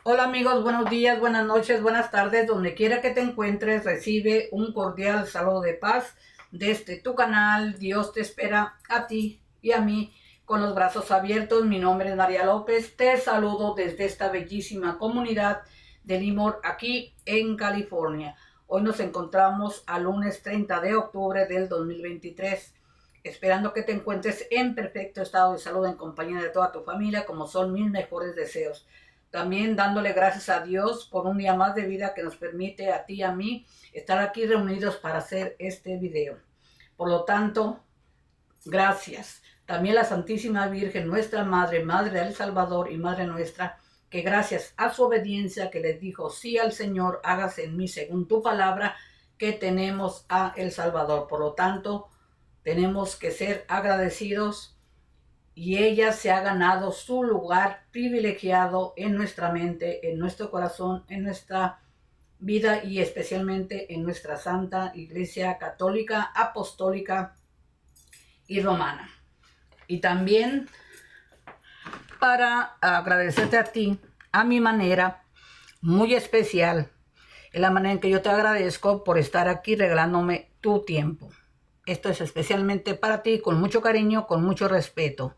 Hola amigos, buenos días, buenas noches, buenas tardes, donde quiera que te encuentres, recibe un cordial saludo de paz desde tu canal. Dios te espera a ti y a mí con los brazos abiertos. Mi nombre es María López, te saludo desde esta bellísima comunidad de Lemoore aquí en California. Hoy nos encontramos al lunes 30 de octubre del 2023. Esperando que te encuentres en perfecto estado de salud en compañía de toda tu familia, como son mis mejores deseos. También dándole gracias a Dios por un día más de vida que nos permite a ti y a mí estar aquí reunidos para hacer este video. Por lo tanto, gracias. También la Santísima Virgen, nuestra Madre, Madre del Salvador y Madre nuestra, que gracias a su obediencia que les dijo sí al Señor, hágase en mí según tu palabra, que tenemos a el Salvador. Por lo tanto, tenemos que ser agradecidos y ella se ha ganado su lugar privilegiado en nuestra mente, en nuestro corazón, en nuestra vida y especialmente en nuestra Santa Iglesia Católica, Apostólica y Romana. Y también para agradecerte a ti, a mi manera muy especial, es la manera en que yo te agradezco por estar aquí regalándome tu tiempo. Esto es especialmente para ti, con mucho cariño, con mucho respeto.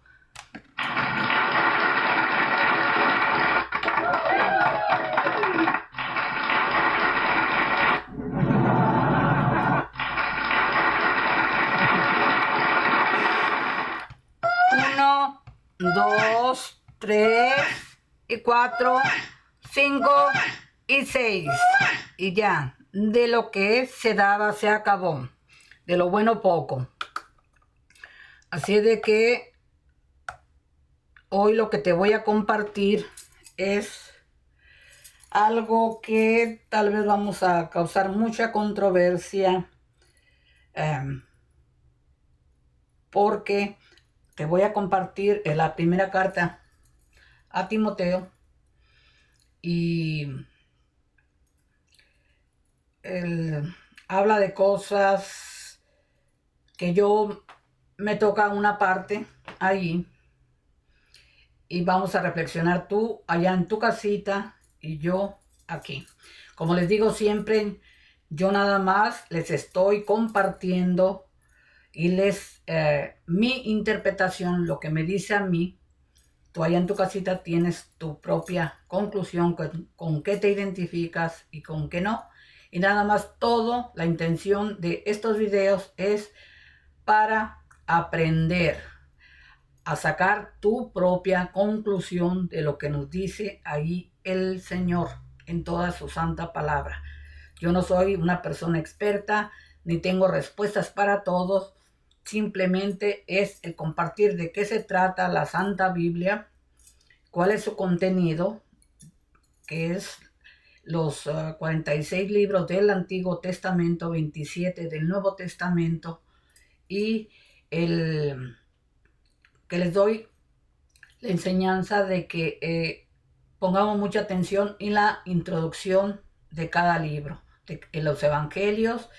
Uno, dos, tres y cuatro, cinco y seis. Y ya, de lo que se daba se acabó. De lo bueno poco. Así de que hoy lo que te voy a compartir es algo que tal vez vamos a causar mucha controversia. Porque te voy a compartir la primera carta a Timoteo y él habla de cosas que yo me toca una parte ahí y vamos a reflexionar tú allá en tu casita y yo aquí. Como les digo siempre, yo nada más les estoy compartiendo y mi interpretación, lo que me dice a mí. Tú allá en tu casita tienes tu propia conclusión con qué te identificas y con qué no. Y nada más todo, la intención de estos videos es para aprender a sacar tu propia conclusión de lo que nos dice ahí el Señor en toda su santa palabra. Yo no soy una persona experta, ni tengo respuestas para todos. Simplemente es el compartir de qué se trata la Santa Biblia, cuál es su contenido, que es los 46 libros del Antiguo Testamento, 27 del Nuevo Testamento, y que les doy la enseñanza de que pongamos mucha atención en la introducción de cada libro, en los evangelios,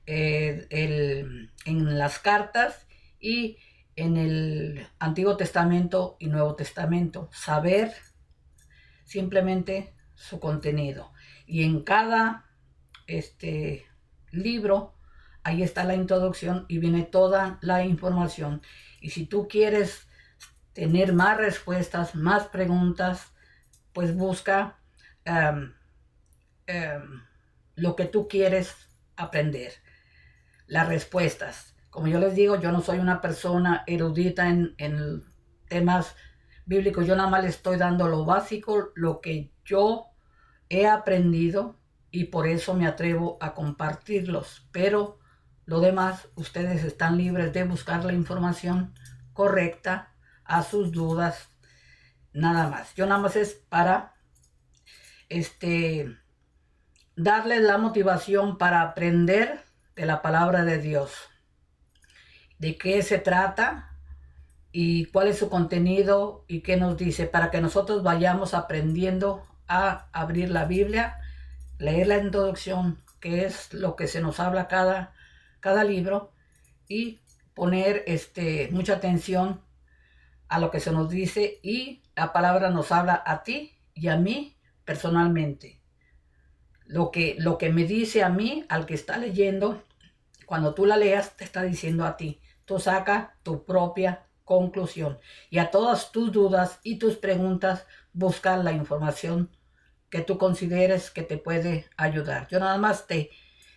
en las cartas y en el Antiguo Testamento y Nuevo Testamento. Saber simplemente su contenido. Y en cada libro, ahí está la introducción y viene toda la información. Y si tú quieres tener más respuestas, más preguntas, pues busca lo que tú quieres aprender. Las respuestas. Como yo les digo, yo no soy una persona erudita en temas bíblicos. Yo nada más les estoy dando lo básico, lo que yo he aprendido y por eso me atrevo a compartirlos. Pero lo demás, ustedes están libres de buscar la información correcta a sus dudas. Nada más. Yo nada más es para darles la motivación para aprender de la palabra de Dios, de qué se trata y cuál es su contenido y qué nos dice, para que nosotros vayamos aprendiendo a abrir la Biblia, leer la introducción, que es lo que se nos habla cada libro, y poner mucha atención a lo que se nos dice, y la palabra nos habla a ti y a mí personalmente. Lo que me dice a mí, al que está leyendo, cuando tú la leas, te está diciendo a ti. Tú saca tu propia conclusión. Y a todas tus dudas y tus preguntas, busca la información que tú consideres que te puede ayudar. Yo nada más te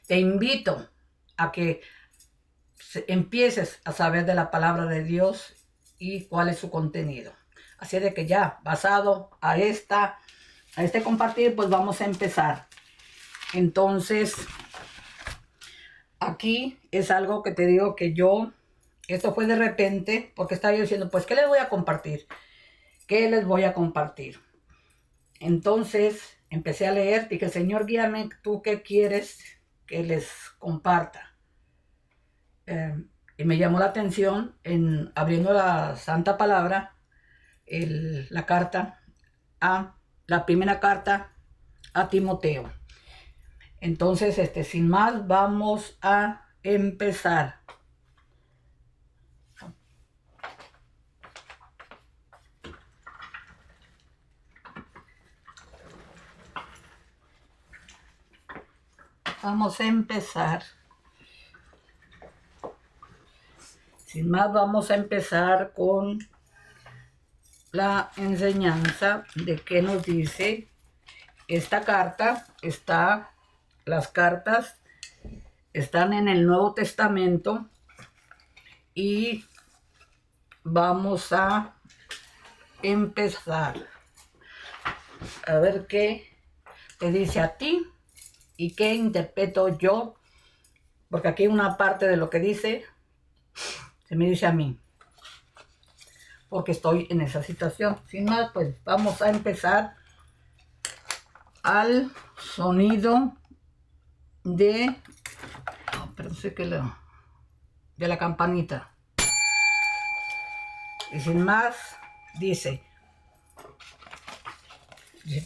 invito a que empieces a saber de la palabra de Dios y cuál es su contenido. Así de que ya, basado a este compartir, pues vamos a empezar. Entonces, aquí es algo que te digo que esto fue de repente, porque estaba yo diciendo, pues, ¿qué les voy a compartir? ¿Qué les voy a compartir? Entonces, empecé a leer, dije, Señor, guíame, ¿tú qué quieres que les comparta? Y me llamó la atención, abriendo la Santa Palabra, la primera carta a Timoteo. Entonces, sin más, vamos a empezar. Vamos a empezar. Sin más, vamos a empezar con la enseñanza de qué nos dice esta carta. Las cartas están en el Nuevo Testamento y vamos a empezar a ver qué te dice a ti y qué interpreto yo, porque aquí una parte de lo que dice se me dice a mí, porque estoy en esa situación. Sin más, pues vamos a empezar al sonido de la campanita. Y sin más, dice,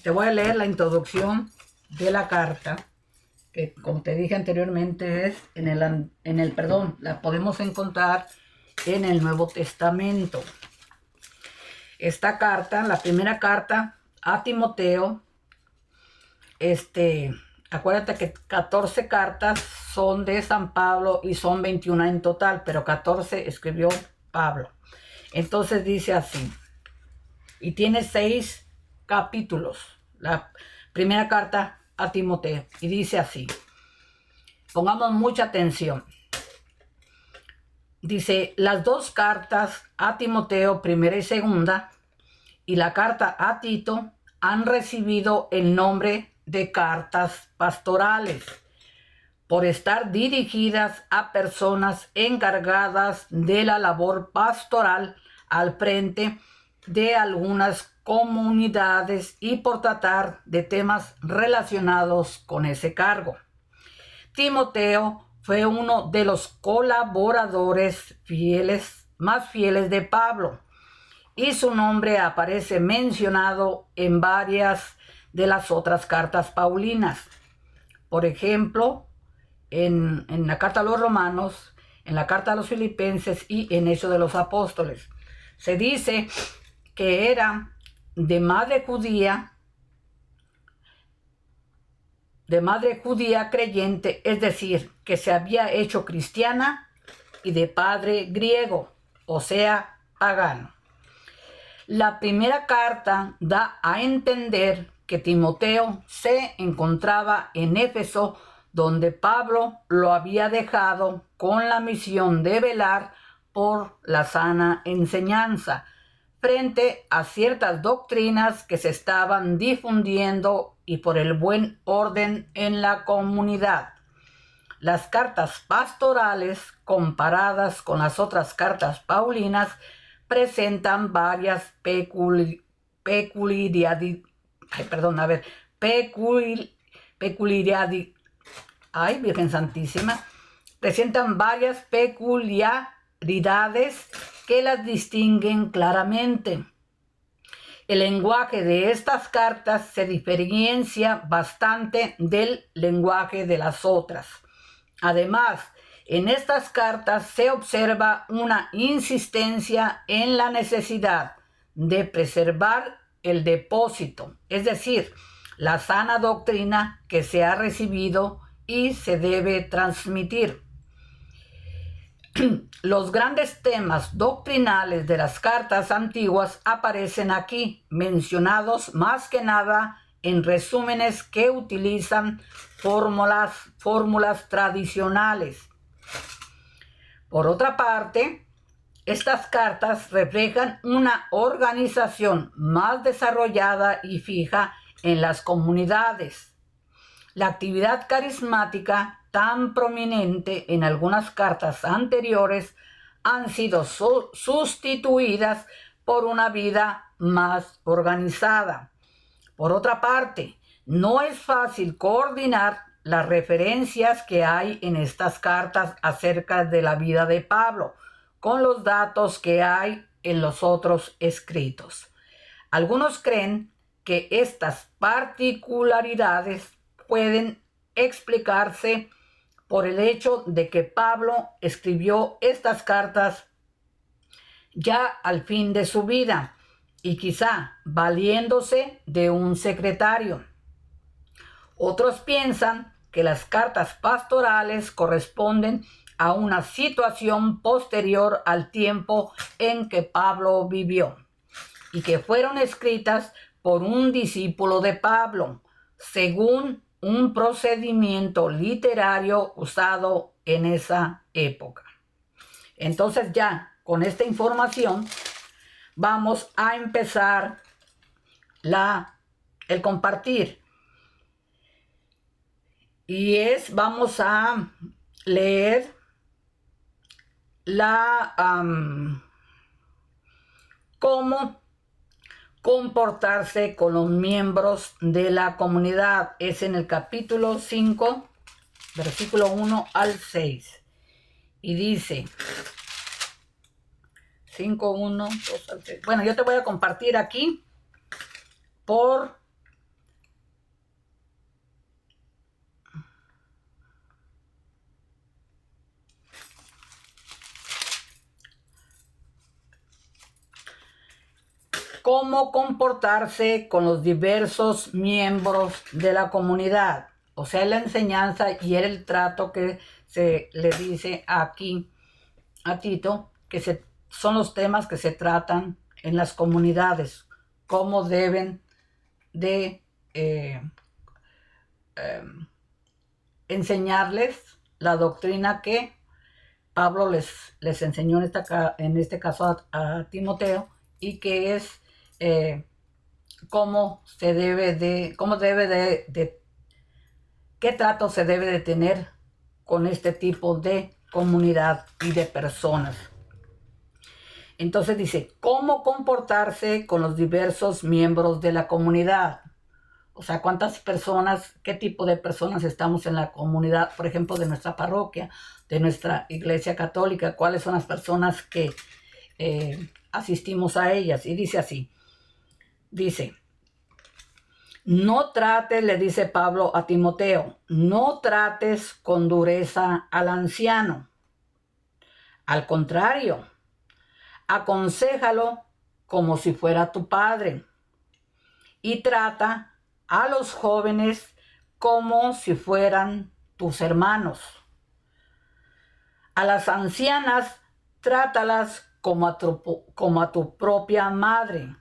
te voy a leer la introducción de la carta, que como te dije anteriormente es la podemos encontrar en el Nuevo Testamento. Esta carta, la primera carta a Timoteo, acuérdate que 14 cartas son de San Pablo y son 21 en total, pero 14 escribió Pablo. Entonces dice así, y tiene 6 capítulos, la primera carta a Timoteo, y dice así, pongamos mucha atención. Dice, las 2 cartas a Timoteo, primera y segunda, y la carta a Tito, han recibido el nombre de cartas pastorales, por estar dirigidas a personas encargadas de la labor pastoral al frente de algunas comunidades y por tratar de temas relacionados con ese cargo. Timoteo fue uno de los colaboradores más fieles de Pablo, y su nombre aparece mencionado en varias de las otras cartas paulinas. Por ejemplo, en la carta a los Romanos, en la carta a los Filipenses y en Hechos de los Apóstoles. Se dice que era de madre judía creyente, es decir, que se había hecho cristiana, y de padre griego, o sea, pagano. La primera carta da a entender que Timoteo se encontraba en Éfeso, donde Pablo lo había dejado con la misión de velar por la sana enseñanza frente a ciertas doctrinas que se estaban difundiendo y por el buen orden en la comunidad. Las cartas pastorales, comparadas con las otras cartas paulinas, presentan varias peculiaridades. Ay, Virgen Santísima. Presentan varias peculiaridades que las distinguen claramente. El lenguaje de estas cartas se diferencia bastante del lenguaje de las otras. Además, en estas cartas se observa una insistencia en la necesidad de preservar el depósito, es decir, la sana doctrina que se ha recibido y se debe transmitir. Los grandes temas doctrinales de las cartas antiguas aparecen aquí, mencionados más que nada en resúmenes que utilizan fórmulas tradicionales. Por otra parte, estas cartas reflejan una organización más desarrollada y fija en las comunidades. La actividad carismática tan prominente en algunas cartas anteriores han sido sustituidas por una vida más organizada. Por otra parte, no es fácil coordinar las referencias que hay en estas cartas acerca de la vida de Pablo con los datos que hay en los otros escritos. Algunos creen que estas particularidades pueden explicarse por el hecho de que Pablo escribió estas cartas ya al fin de su vida y quizá valiéndose de un secretario. Otros piensan que las cartas pastorales corresponden a una situación posterior al tiempo en que Pablo vivió y que fueron escritas por un discípulo de Pablo, según un procedimiento literario usado en esa época. Entonces ya con esta información vamos a empezar el compartir. Y vamos a leer cómo comportarse con los miembros de la comunidad. Es en el capítulo 5, versículo 1 al 6. Y dice 5, 1, 2 al 6. Bueno, yo te voy a compartir aquí por cómo comportarse con los diversos miembros de la comunidad. O sea, la enseñanza y el trato que se le dice aquí a Tito, que son los temas que se tratan en las comunidades, cómo deben de enseñarles la doctrina que Pablo les enseñó en este caso a Timoteo, y que es qué trato se debe de tener con este tipo de comunidad y de personas. Entonces dice, ¿cómo comportarse con los diversos miembros de la comunidad? O sea, ¿cuántas personas, qué tipo de personas estamos en la comunidad, por ejemplo, de nuestra parroquia, de nuestra iglesia católica? ¿Cuáles son las personas que asistimos a ellas? Y dice así, no trates, le dice Pablo a Timoteo, no trates con dureza al anciano. Al contrario, aconséjalo como si fuera tu padre y trata a los jóvenes como si fueran tus hermanos. A las ancianas, trátalas como a tu propia madre,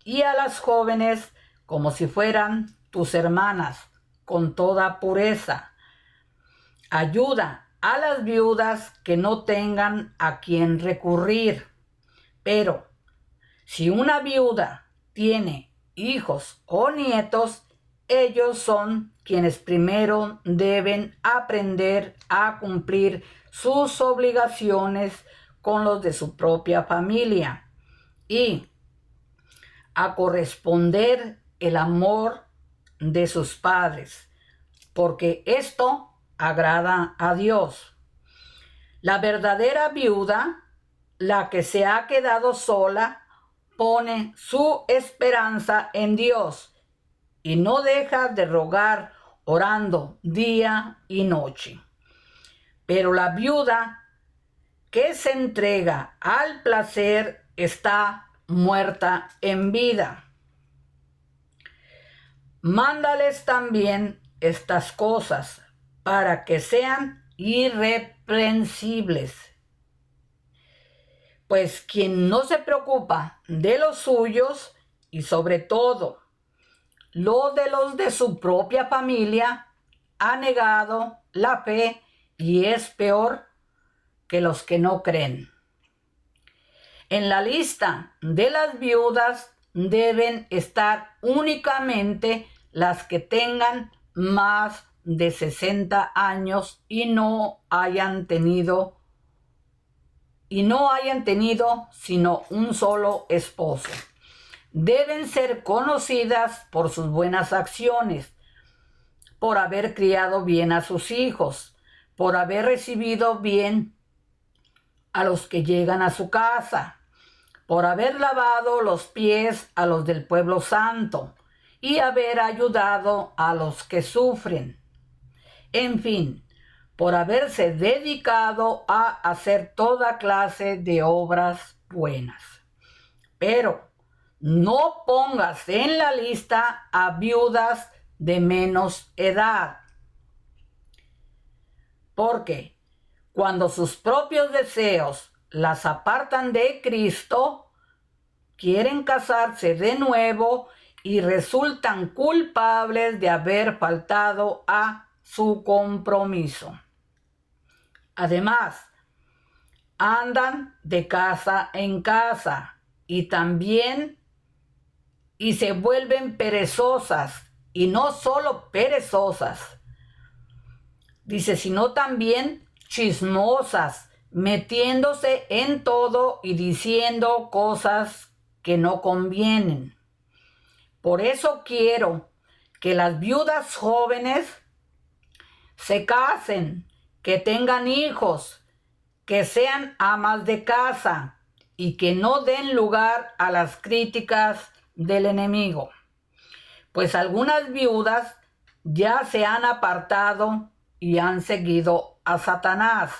y a las jóvenes como si fueran tus hermanas, con toda pureza. Ayuda a las viudas que no tengan a quien recurrir. Pero si una viuda tiene hijos o nietos, ellos son quienes primero deben aprender a cumplir sus obligaciones con los de su propia familia y a corresponder el amor de sus padres, porque esto agrada a Dios. La verdadera viuda, la que se ha quedado sola, pone su esperanza en Dios y no deja de rogar orando día y noche. Pero la viuda que se entrega al placer está muerta en vida. Mándales también estas cosas para que sean irreprensibles. Pues quien no se preocupa de los suyos y sobre todo lo de los de su propia familia, ha negado la fe y es peor que los que no creen. En la lista de las viudas deben estar únicamente las que tengan más de 60 años y no hayan tenido sino un solo esposo. Deben ser conocidas por sus buenas acciones, por haber criado bien a sus hijos, por haber recibido bien a los que llegan a su casa, por haber lavado los pies a los del pueblo santo y haber ayudado a los que sufren. En fin, por haberse dedicado a hacer toda clase de obras buenas. Pero no pongas en la lista a viudas de menos edad, porque cuando sus propios deseos las apartan de Cristo, quieren casarse de nuevo y resultan culpables de haber faltado a su compromiso. Además, andan de casa en casa y se vuelven perezosas, y no solo perezosas, dice, sino también chismosas, metiéndose en todo y diciendo cosas que no convienen. Por eso quiero que las viudas jóvenes se casen, que tengan hijos, que sean amas de casa y que no den lugar a las críticas del enemigo. Pues algunas viudas ya se han apartado y han seguido a Satanás.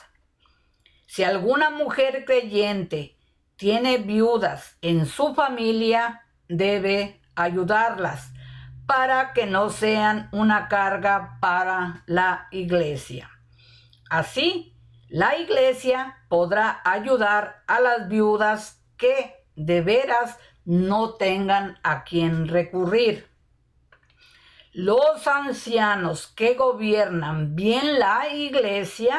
Si alguna mujer creyente tiene viudas en su familia, debe ayudarlas para que no sean una carga para la iglesia. Así, la iglesia podrá ayudar a las viudas que de veras no tengan a quien recurrir. Los ancianos que gobiernan bien la iglesia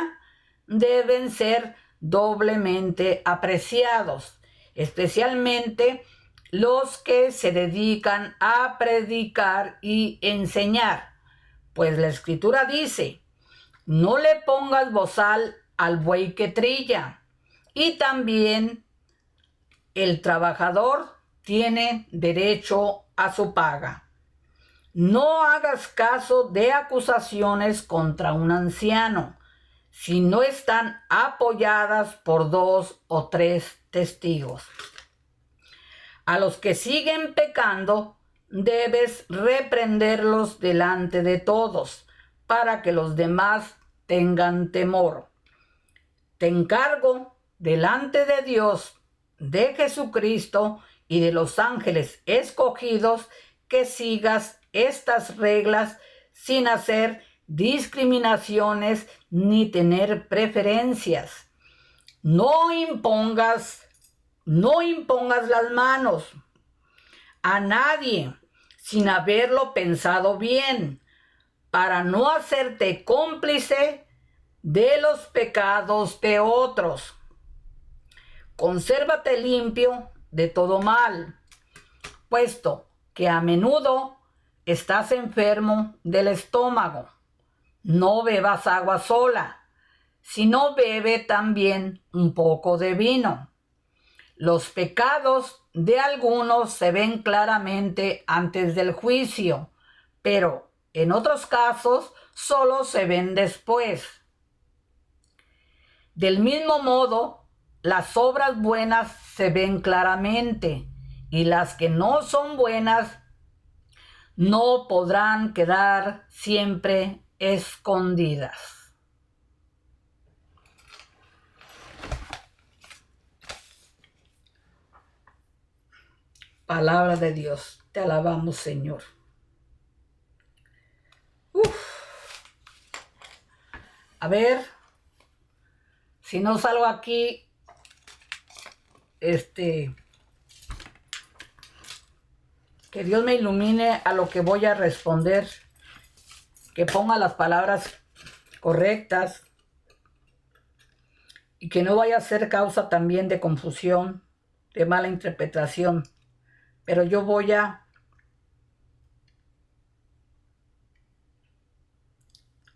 deben ser doblemente apreciados, especialmente los que se dedican a predicar y enseñar, pues la Escritura dice: no le pongas bozal al buey que trilla, y también el trabajador tiene derecho a su paga. No hagas caso de acusaciones contra un anciano si no están apoyadas por 2 o 3 testigos. A los que siguen pecando, debes reprenderlos delante de todos, para que los demás tengan temor. Te encargo delante de Dios, de Jesucristo y de los ángeles escogidos, que sigas estas reglas sin hacer discriminaciones ni tener preferencias. No impongas las manos a nadie sin haberlo pensado bien, para no hacerte cómplice de los pecados de otros. Consérvate limpio de todo mal, puesto que a menudo estás enfermo del estómago. No bebas agua sola, sino bebe también un poco de vino. Los pecados de algunos se ven claramente antes del juicio, pero en otros casos solo se ven después. Del mismo modo, las obras buenas se ven claramente, y las que no son buenas no podrán quedar siempre escondidas. Palabra de Dios, te alabamos, Señor. A ver, si no salgo aquí, que Dios me ilumine a lo que voy a responder, que ponga las palabras correctas y que no vaya a ser causa también de confusión, de mala interpretación. Pero yo voy a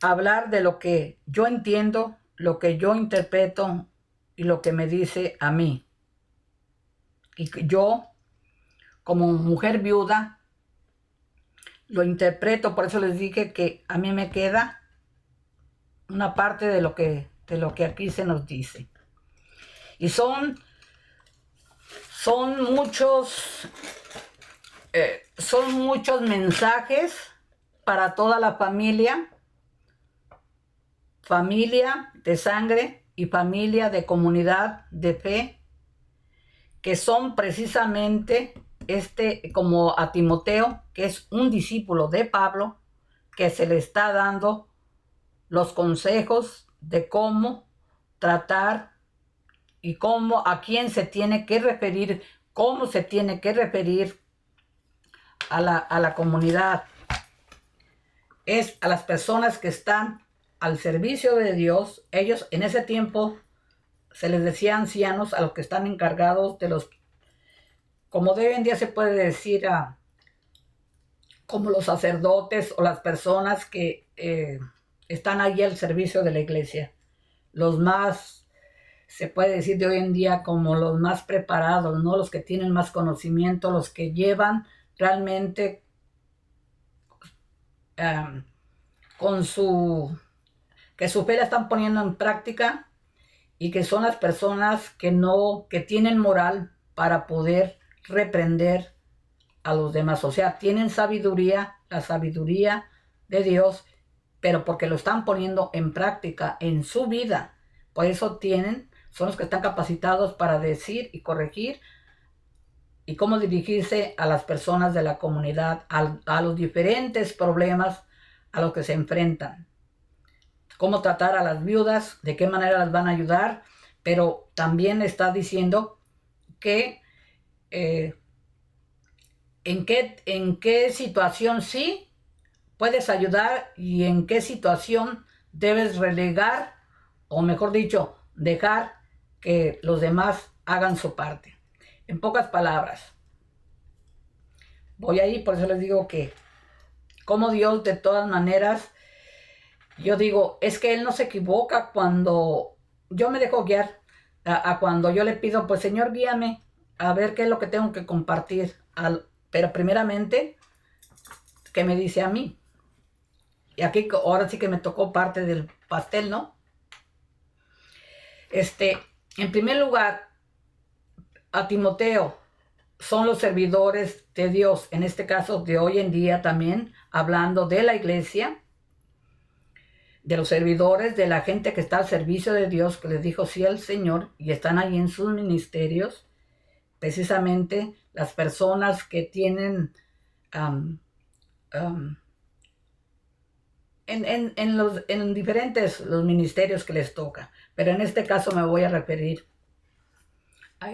hablar de lo que yo entiendo, lo que yo interpreto y lo que me dice a mí. Y yo, como mujer viuda, lo interpreto. Por eso les dije que a mí me queda una parte de lo que aquí se nos dice. Y son muchos mensajes para toda la familia de sangre y familia de comunidad de fe, que son precisamente como a Timoteo, que es un discípulo de Pablo, que se le está dando los consejos de cómo tratar y a quién se tiene que referir, cómo se tiene que referir a la comunidad. Es a las personas que están al servicio de Dios. Ellos en ese tiempo se les decía ancianos a los que están encargados de los, como de hoy en día se puede decir, como los sacerdotes o las personas que están allí al servicio de la iglesia. Los más, se puede decir de hoy en día, como los más preparados, ¿no? Los que tienen más conocimiento, los que llevan realmente que su fe la están poniendo en práctica, y que son las personas que tienen moral para poder reprender a los demás. O sea, tienen sabiduría, la sabiduría de Dios, pero porque lo están poniendo en práctica en su vida. Por eso son los que están capacitados para decir y corregir y cómo dirigirse a las personas de la comunidad, a los diferentes problemas a los que se enfrentan. Cómo tratar a las viudas, de qué manera las van a ayudar, pero también está diciendo que en qué situación sí puedes ayudar y en qué situación debes relegar, o mejor dicho, dejar que los demás hagan su parte. En pocas palabras, voy ahí, por eso les digo que como Dios, de todas maneras, yo digo, es que Él no se equivoca cuando yo me dejo guiar, a cuando yo le pido, pues Señor, guíame a ver qué es lo que tengo que compartir. Pero primeramente, ¿qué me dice a mí? Y aquí ahora sí que me tocó parte del pastel, ¿no? En primer lugar, a Timoteo son los servidores de Dios, en este caso de hoy en día también, hablando de la iglesia, de los servidores, de la gente que está al servicio de Dios, que les dijo sí al Señor y están ahí en sus ministerios, precisamente las personas que tienen en diferentes los ministerios que les toca. Pero en este caso me voy a referir a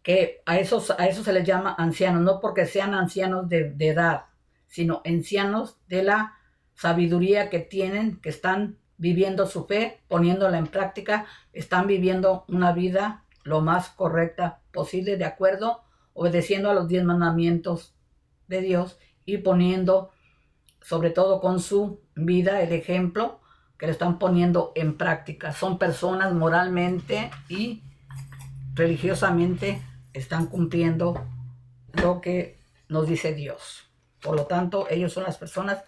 que a eso se les llama ancianos, no porque sean ancianos de edad, sino ancianos de la sabiduría que tienen, que están viviendo su fe, poniéndola en práctica, están viviendo una vida lo más correcta posible, de acuerdo, obedeciendo a los 10 mandamientos de Dios y poniendo, sobre todo con su vida, el ejemplo que le están poniendo en práctica. Son personas moralmente y religiosamente están cumpliendo lo que nos dice Dios. Por lo tanto, ellos son las personas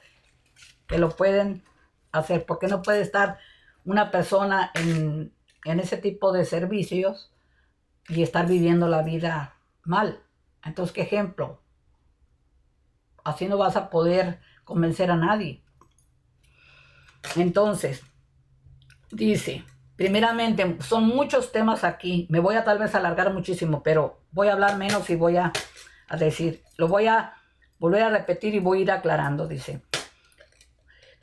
que lo pueden hacer, porque no puede estar una persona en ese tipo de servicios y estar viviendo la vida mal. Entonces, ¿qué ejemplo? Así no vas a poder convencer a nadie. Entonces, dice, primeramente, son muchos temas aquí. Me voy a tal vez alargar muchísimo, pero voy a hablar menos y voy a decir, lo voy a volver a repetir y voy a ir aclarando. Dice,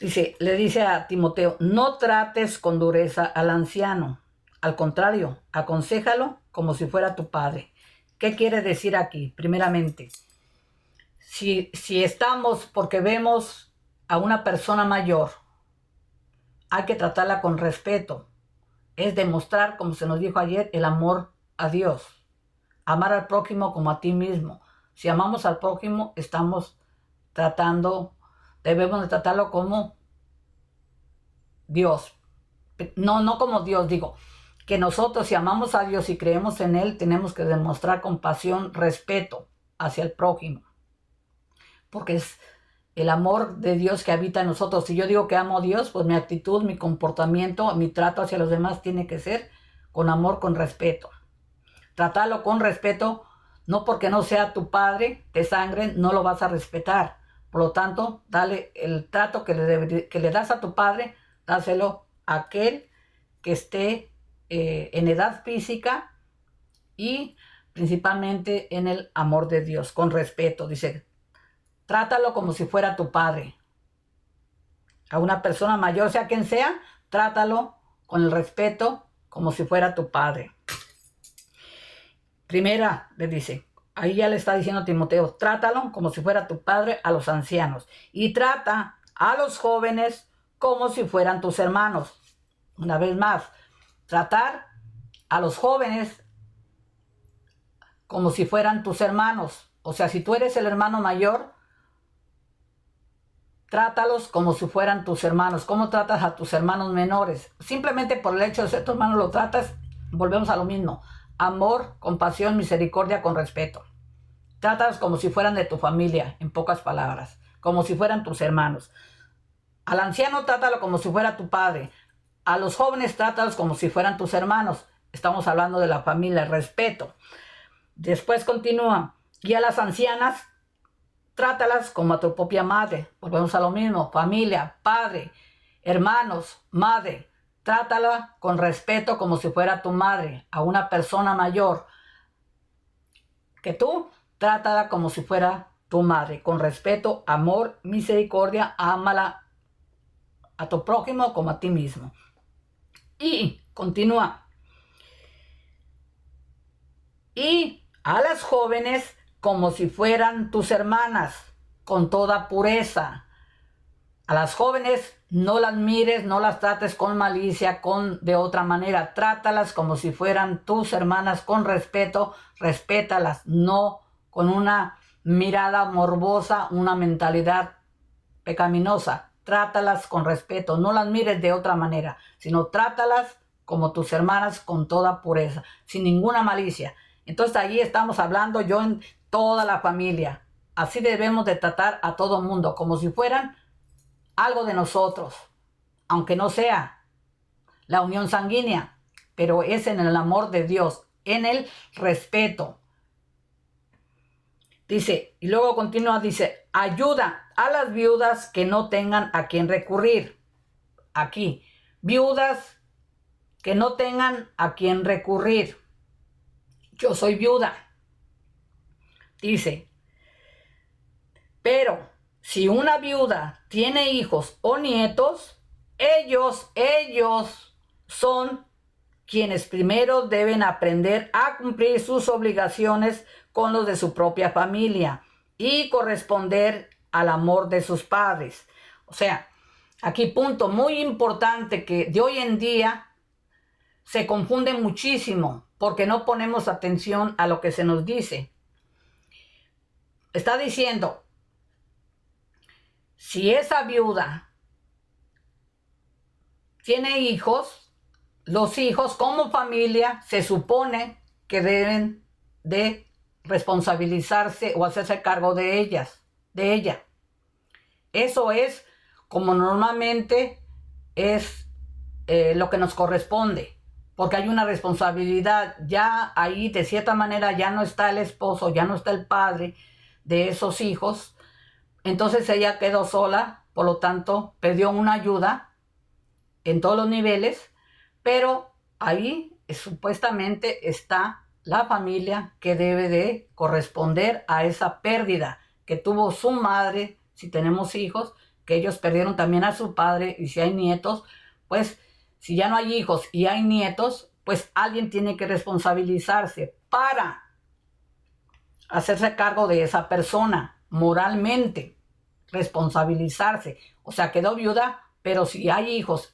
Le dice a Timoteo, no trates con dureza al anciano. Al contrario, aconséjalo como si fuera tu padre. ¿Qué quiere decir aquí? Primeramente, si estamos porque vemos a una persona mayor, hay que tratarla con respeto. Es demostrar, como se nos dijo ayer, el amor a Dios. Amar al prójimo como a ti mismo. Si amamos al prójimo, debemos de tratarlo como Dios. No como Dios, digo, que nosotros si amamos a Dios y creemos en Él, tenemos que demostrar compasión, respeto hacia el prójimo. Porque es el amor de Dios que habita en nosotros. Si yo digo que amo a Dios, pues mi actitud, mi comportamiento, mi trato hacia los demás tiene que ser con amor, con respeto. Tratarlo con respeto, no porque no sea tu padre de sangre, no lo vas a respetar. Por lo tanto, dale el trato que le das a tu padre, dáselo a aquel que esté en edad física y principalmente en el amor de Dios, con respeto. Dice, trátalo como si fuera tu padre. A una persona mayor, sea quien sea, trátalo con el respeto como si fuera tu padre. Primera, le dice, ahí ya le está diciendo a Timoteo, trátalo como si fuera tu padre a los ancianos. Y trata a los jóvenes como si fueran tus hermanos. Una vez más, tratar a los jóvenes como si fueran tus hermanos. O sea, si tú eres el hermano mayor, trátalos como si fueran tus hermanos. ¿Cómo tratas a tus hermanos menores? Simplemente por el hecho de ser tu hermano lo tratas, volvemos a lo mismo. Amor, compasión, misericordia, con respeto. Trátalos como si fueran de tu familia, en pocas palabras. Como si fueran tus hermanos. Al anciano trátalo como si fuera tu padre. A los jóvenes trátalos como si fueran tus hermanos. Estamos hablando de la familia, el respeto. Después continúa. Y a las ancianas, trátalas como a tu propia madre. Volvemos a lo mismo. Familia, padre, hermanos, madre. Trátala con respeto como si fuera tu madre. A una persona mayor que tú, trátala como si fuera tu madre. Con respeto, amor, misericordia. Ámala a tu prójimo como a ti mismo. Y continúa. Y a las jóvenes como si fueran tus hermanas, con toda pureza. A las jóvenes no las mires, no las trates con malicia, de otra manera. Trátalas como si fueran tus hermanas, con respeto, respétalas, no con una mirada morbosa, una mentalidad pecaminosa. Trátalas con respeto, no las mires de otra manera, sino trátalas como tus hermanas con toda pureza, sin ninguna malicia. Entonces allí estamos hablando yo en toda la familia. Así debemos de tratar a todo mundo, como si fueran algo de nosotros, aunque no sea la unión sanguínea, pero es en el amor de Dios, en el respeto. Dice, y luego continúa, dice, ayuda a las viudas que no tengan a quien recurrir. Aquí, viudas que no tengan a quien recurrir. Yo soy viuda. Dice, pero si una viuda tiene hijos o nietos, ellos son quienes primero deben aprender a cumplir sus obligaciones con los de su propia familia y corresponder al amor de sus padres. O sea, aquí punto muy importante que de hoy en día se confunde muchísimo porque no ponemos atención a lo que se nos dice. Está diciendo, si esa viuda tiene hijos, los hijos como familia se supone que deben de responsabilizarse o hacerse cargo de ella. Eso es como normalmente es lo que nos corresponde, porque hay una responsabilidad. Ya ahí de cierta manera ya no está el esposo, ya no está el padre de esos hijos. Entonces ella quedó sola, por lo tanto pidió una ayuda en todos los niveles, pero ahí supuestamente está la familia que debe de corresponder a esa pérdida que tuvo su madre, si tenemos hijos, que ellos perdieron también a su padre, y si hay nietos, pues si ya no hay hijos y hay nietos, pues alguien tiene que responsabilizarse para hacerse cargo de esa persona moralmente, responsabilizarse. O sea, quedó viuda, pero si hay hijos,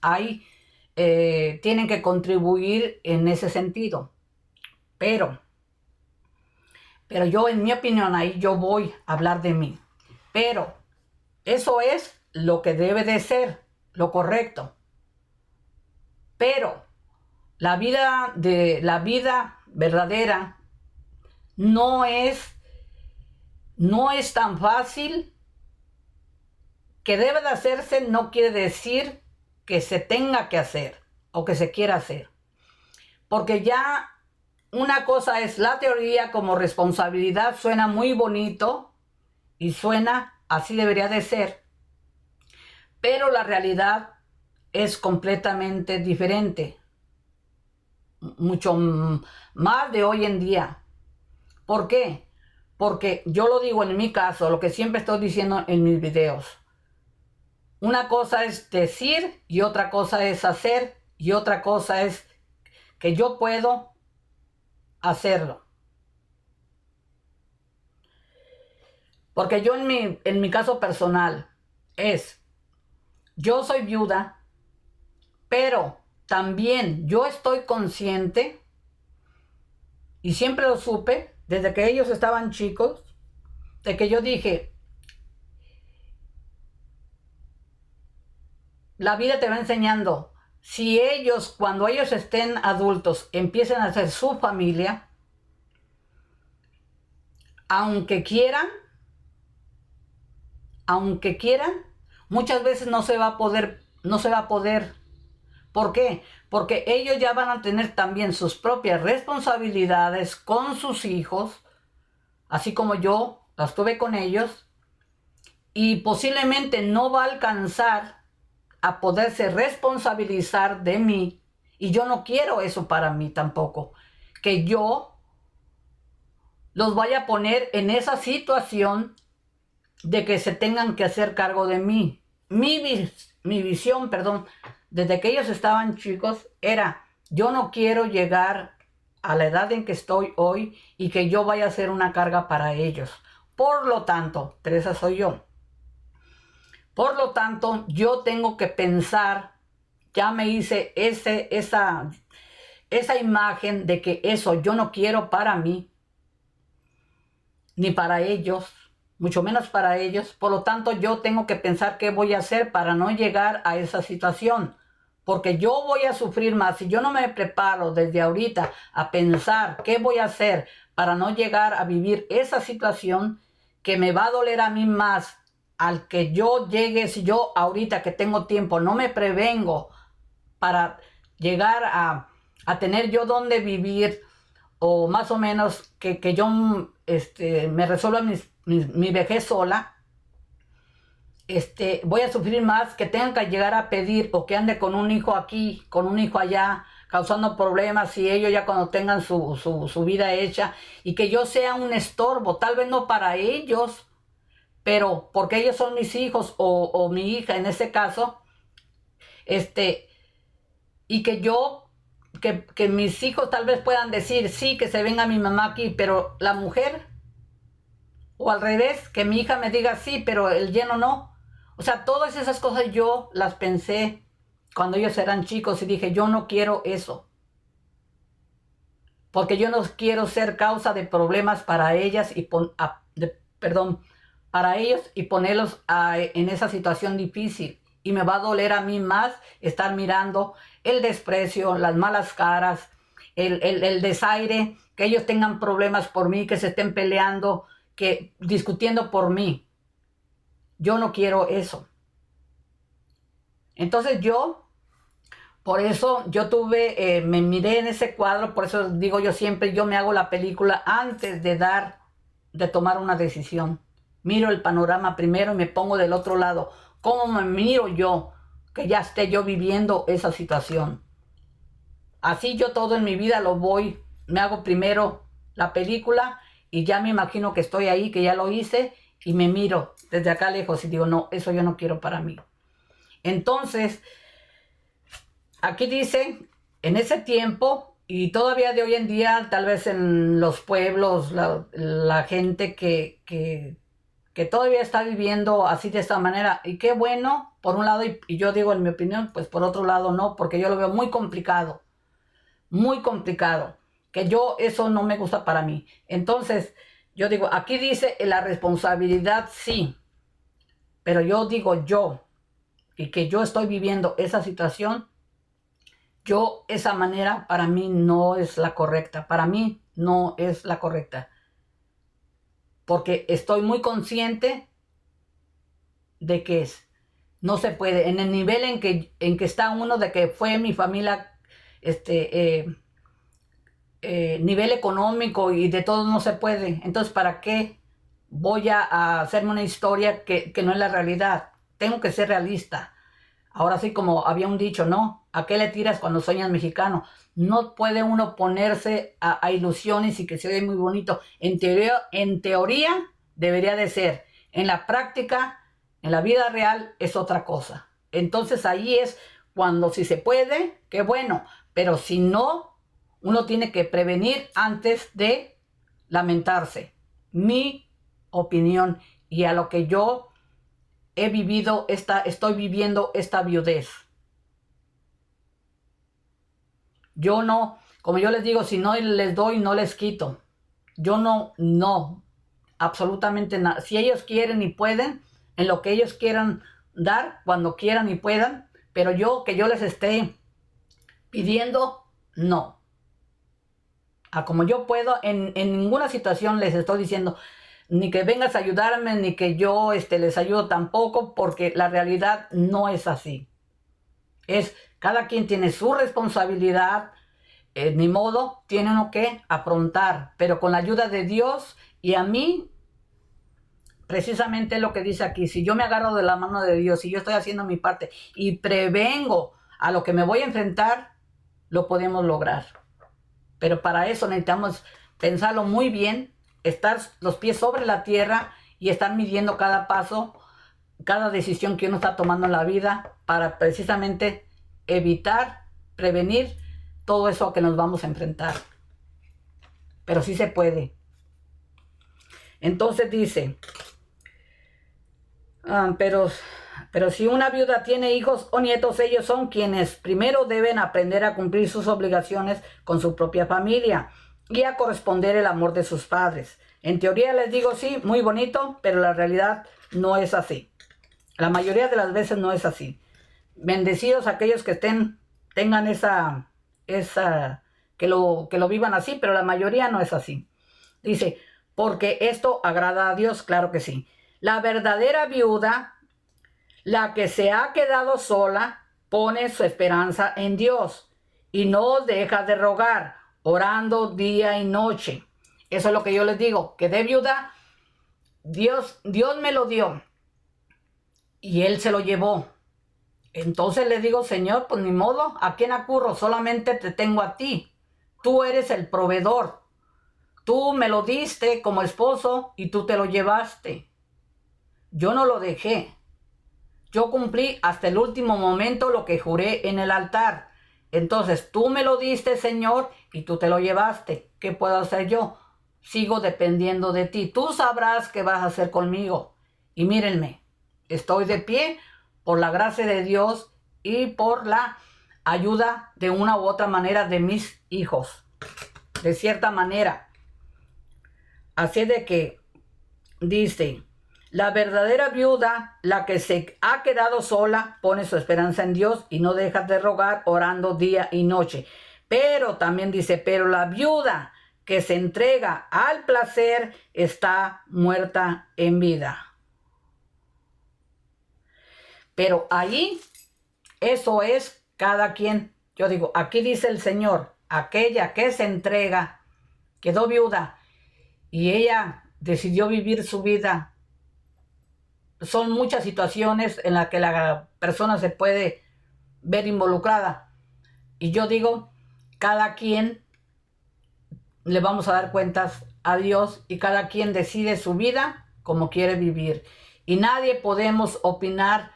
tienen que contribuir en ese sentido. Pero yo, en mi opinión, ahí yo voy a hablar de mí. Pero eso es lo que debe de ser, lo correcto. Pero la vida verdadera no es tan fácil. Que debe de hacerse no quiere decir que se tenga que hacer o que se quiera hacer. Porque ya una cosa es la teoría, como responsabilidad suena muy bonito y suena así debería de ser. Pero la realidad es completamente diferente. Mucho más de hoy en día. ¿Por qué? Porque yo lo digo en mi caso, lo que siempre estoy diciendo en mis videos. Una cosa es decir y otra cosa es hacer y otra cosa es que yo puedo hacerlo. Porque yo en mi caso personal yo soy viuda, pero también yo estoy consciente y siempre lo supe desde que ellos estaban chicos, de que yo dije, la vida te va enseñando. Si ellos, cuando ellos estén adultos, empiecen a hacer su familia, aunque quieran, muchas veces no se va a poder. ¿Por qué? Porque ellos ya van a tener también sus propias responsabilidades con sus hijos, así como yo las tuve con ellos, y posiblemente no va a alcanzar a poderse responsabilizar de mí, y yo no quiero eso para mí tampoco, que yo los vaya a poner en esa situación de que se tengan que hacer cargo de mí. Mi visión, desde que ellos estaban chicos era, yo no quiero llegar a la edad en que estoy hoy y que yo vaya a ser una carga para ellos. Por lo tanto, Teresa soy yo. Por lo tanto, yo tengo que pensar, ya me hice esa imagen de que eso yo no quiero para mí, ni para ellos, mucho menos para ellos. Por lo tanto, yo tengo que pensar qué voy a hacer para no llegar a esa situación. Porque yo voy a sufrir más si yo no me preparo desde ahorita a pensar qué voy a hacer para no llegar a vivir esa situación, que me va a doler a mí más al que yo llegue. Si yo ahorita que tengo tiempo no me prevengo para llegar a tener yo donde vivir, o más o menos que yo me resuelva mi vejez sola, voy a sufrir más que tengan que llegar a pedir, o que ande con un hijo aquí, con un hijo allá, causando problemas, y ellos ya cuando tengan su vida hecha, y que yo sea un estorbo, tal vez no para ellos, pero porque ellos son mis hijos o mi hija en ese caso, y que mis hijos tal vez puedan decir, sí, que se venga mi mamá aquí, pero la mujer, o al revés, que mi hija me diga sí, pero el yerno no. O sea, todas esas cosas yo las pensé cuando ellos eran chicos y dije, yo no quiero eso. Porque yo no quiero ser causa de problemas para ellas para ellos, y ponerlos en esa situación difícil. Y me va a doler a mí más estar mirando el desprecio, las malas caras, el desaire, que ellos tengan problemas por mí, que se estén peleando, que discutiendo por mí. Yo no quiero eso. Entonces por eso yo me miré en ese cuadro. Por eso digo yo siempre, yo me hago la película antes de tomar una decisión. Miro el panorama primero y me pongo del otro lado. ¿Cómo me miro yo que ya esté yo viviendo esa situación? Así yo todo en mi vida me hago primero la película y ya me imagino que estoy ahí, que ya lo hice, y me miro desde acá lejos y digo, no, eso yo no quiero para mí. Entonces, aquí dice, en ese tiempo, y todavía de hoy en día, tal vez en los pueblos, la gente que todavía está viviendo así de esta manera, y qué bueno, por un lado, y yo digo en mi opinión, pues por otro lado no, porque yo lo veo muy complicado, que eso no me gusta para mí. Entonces, yo digo, aquí dice la responsabilidad sí, pero yo digo y que yo estoy viviendo esa situación, esa manera para mí no es la correcta, para mí no es la correcta, porque estoy muy consciente de que no se puede, en el nivel en que está uno, de que fue mi familia, nivel económico y de todo no se puede. Entonces, ¿para qué voy a hacerme una historia que no es la realidad? Tengo que ser realista. Ahora sí, como había un dicho, ¿no? ¿A qué le tiras cuando sueñas mexicano? No puede uno ponerse a ilusiones y que se oye muy bonito. En teoría debería de ser. En la práctica, en la vida real, es otra cosa. Entonces ahí es cuando si se puede, qué bueno. Pero si no, uno tiene que prevenir antes de lamentarse. Mi opinión y a lo que yo he vivido, estoy viviendo esta viudez. Yo no, como yo les digo, si no les doy, no les quito. Yo no, absolutamente nada. Si ellos quieren y pueden, en lo que ellos quieran dar, cuando quieran y puedan, pero que yo les esté pidiendo, no. Como yo puedo, en ninguna situación les estoy diciendo, ni que vengas a ayudarme, ni que yo les ayudo tampoco, porque la realidad no es así. Cada quien tiene su responsabilidad, ni modo, tiene uno que afrontar, pero con la ayuda de Dios. Y a mí, precisamente lo que dice aquí, si yo me agarro de la mano de Dios, si yo estoy haciendo mi parte y prevengo a lo que me voy a enfrentar, lo podemos lograr. Pero para eso necesitamos pensarlo muy bien, estar los pies sobre la tierra y estar midiendo cada paso, cada decisión que uno está tomando en la vida, para precisamente evitar, prevenir todo eso a que nos vamos a enfrentar. Pero sí se puede. Entonces dice, pero si una viuda tiene hijos o nietos, ellos son quienes primero deben aprender a cumplir sus obligaciones con su propia familia y a corresponder el amor de sus padres. En teoría les digo sí, muy bonito, pero la realidad no es así. La mayoría de las veces no es así. Bendecidos aquellos que tengan que lo vivan así, pero la mayoría no es así. Dice, porque esto agrada a Dios, claro que sí. La verdadera viuda, la que se ha quedado sola, pone su esperanza en Dios y no deja de rogar, orando día y noche. Eso es lo que yo les digo, que de viuda, Dios me lo dio y Él se lo llevó. Entonces le digo, Señor, pues ni modo, ¿a quién acurro? Solamente te tengo a ti. Tú eres el proveedor. Tú me lo diste como esposo y tú te lo llevaste. Yo no lo dejé. Yo cumplí hasta el último momento lo que juré en el altar. Entonces tú me lo diste, Señor, y tú te lo llevaste. ¿Qué puedo hacer yo? Sigo dependiendo de ti. Tú sabrás qué vas a hacer conmigo. Y mírenme, estoy de pie por la gracia de Dios y por la ayuda de una u otra manera de mis hijos. De cierta manera. Así de que dice, la verdadera viuda, la que se ha quedado sola, pone su esperanza en Dios y no deja de rogar, orando día y noche. Pero también dice, pero la viuda que se entrega al placer está muerta en vida. Pero ahí, eso es cada quien. Yo digo, aquí dice el Señor, aquella que se entrega, quedó viuda y ella decidió vivir su vida. Son muchas situaciones en las que la persona se puede ver involucrada. Y yo digo, cada quien le vamos a dar cuentas a Dios y cada quien decide su vida como quiere vivir. y nadie podemos opinar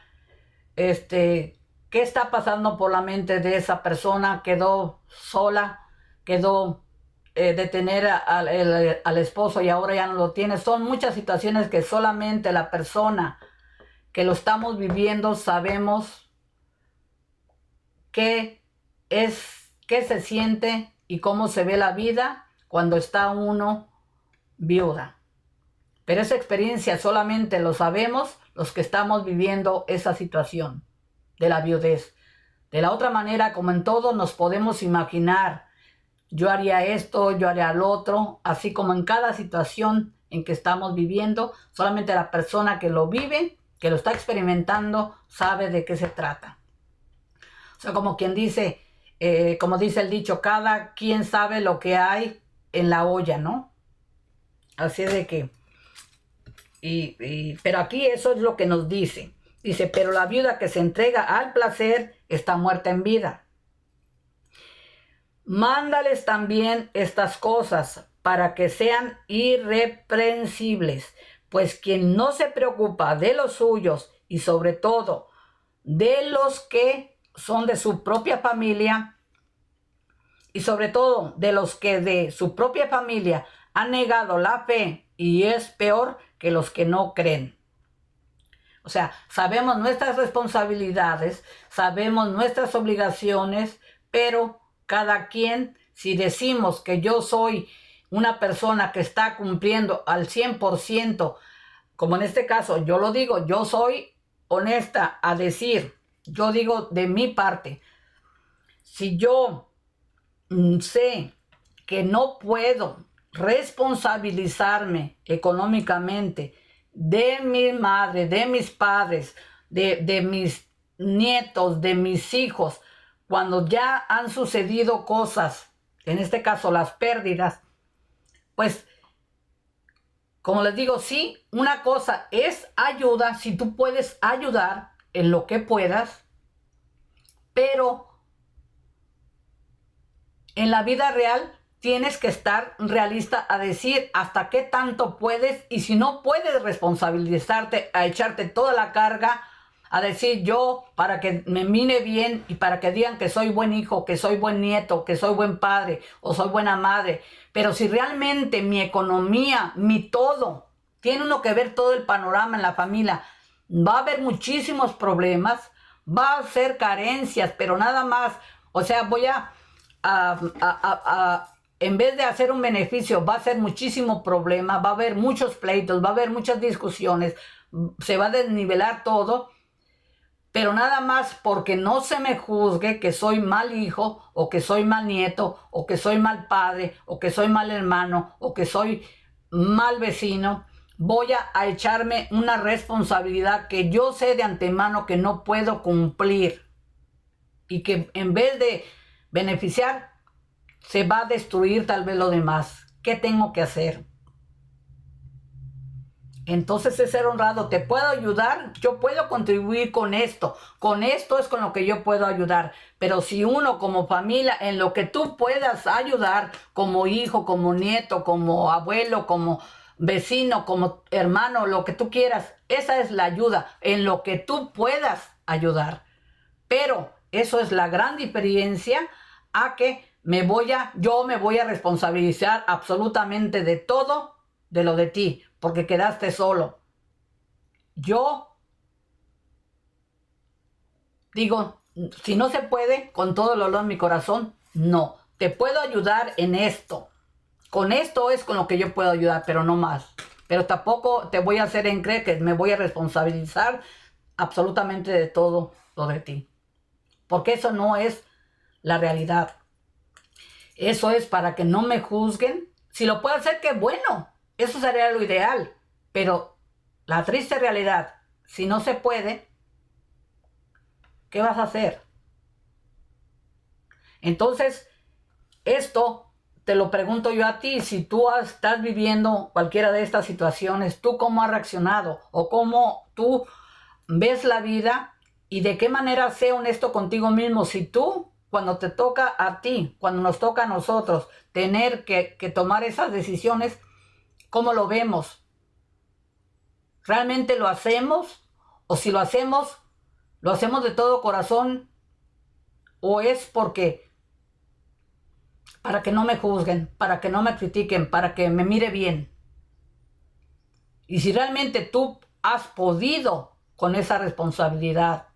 qué está pasando por la mente de esa persona. Quedó sola, quedó de tener al esposo y ahora ya no lo tiene. Son muchas situaciones que solamente la persona que lo estamos viviendo sabemos qué se siente y cómo se ve la vida cuando está uno viuda. Pero esa experiencia solamente lo sabemos los que estamos viviendo esa situación de la viudez. De la otra manera, como en todo, nos podemos imaginar, yo haría esto, yo haría lo otro, así como en cada situación en que estamos viviendo, solamente la persona que lo vive, que lo está experimentando, sabe de qué se trata. O sea, como quien dice, como dice el dicho, cada quien sabe lo que hay en la olla, ¿no? Así de que, pero aquí eso es lo que nos dice. Dice, pero la viuda que se entrega al placer está muerta en vida. Mándales también estas cosas para que sean irreprensibles, pues quien no se preocupa de los suyos y sobre todo de los que son de su propia familia y sobre todo de los que de su propia familia han negado la fe y es peor que los que no creen. O sea, sabemos nuestras responsabilidades, sabemos nuestras obligaciones, pero cada quien, si decimos que yo soy una persona que está cumpliendo al 100%, como en este caso yo lo digo, yo soy honesta a decir, yo digo de mi parte, si yo sé que no puedo responsabilizarme económicamente de mi madre, de mis padres, de mis nietos, de mis hijos, cuando ya han sucedido cosas, en este caso las pérdidas, pues, como les digo, sí, una cosa es ayuda, si tú puedes ayudar en lo que puedas, pero en la vida real tienes que estar realista a decir hasta qué tanto puedes, y si no puedes responsabilizarte a echarte toda la carga, a decir yo para que me mire bien y para que digan que soy buen hijo, que soy buen nieto, que soy buen padre o soy buena madre. Pero si realmente mi economía, mi todo, tiene uno que ver todo el panorama en la familia, va a haber muchísimos problemas, va a ser carencias, pero nada más. O sea, voy en vez de hacer un beneficio, va a ser muchísimo problema, va a haber muchos pleitos, va a haber muchas discusiones, se va a desnivelar todo, pero nada más porque no se me juzgue que soy mal hijo, o que soy mal nieto, o que soy mal padre, o que soy mal hermano, o que soy mal vecino. Voy a echarme una responsabilidad que yo sé de antemano que no puedo cumplir, y que en vez de beneficiar, se va a destruir tal vez lo demás. ¿Qué tengo que hacer? Entonces es ser honrado. ¿Te puedo ayudar? Yo puedo contribuir con esto. Con esto es con lo que yo puedo ayudar. Pero si uno como familia, en lo que tú puedas ayudar, como hijo, como nieto, como abuelo, como vecino, como hermano, lo que tú quieras, esa es la ayuda, en lo que tú puedas ayudar. Pero eso es la gran diferencia a que yo me voy a responsabilizar absolutamente de todo, de lo de ti, porque quedaste solo. Yo digo, si no se puede, con todo el dolor en mi corazón, no. Te puedo ayudar en esto. Con esto es con lo que yo puedo ayudar, pero no más. Pero tampoco te voy a hacer en creer que me voy a responsabilizar absolutamente de todo lo de ti. Porque eso no es la realidad. Eso es para que no me juzguen. Si lo puedo hacer, qué bueno. Eso sería lo ideal. Pero la triste realidad, si no se puede, ¿qué vas a hacer? Entonces, esto te lo pregunto yo a ti. Si tú estás viviendo cualquiera de estas situaciones, ¿tú cómo has reaccionado? ¿O cómo tú ves la vida? ¿Y de qué manera sé honesto contigo mismo? Si tú, cuando te toca a ti, cuando nos toca a nosotros tener que tomar esas decisiones, ¿cómo lo vemos? ¿realmente lo hacemos? O si lo hacemos de todo corazón, o es porque para que no me juzguen, para que no me critiquen, para que me mire bien. Y si realmente tú has podido con esa responsabilidad,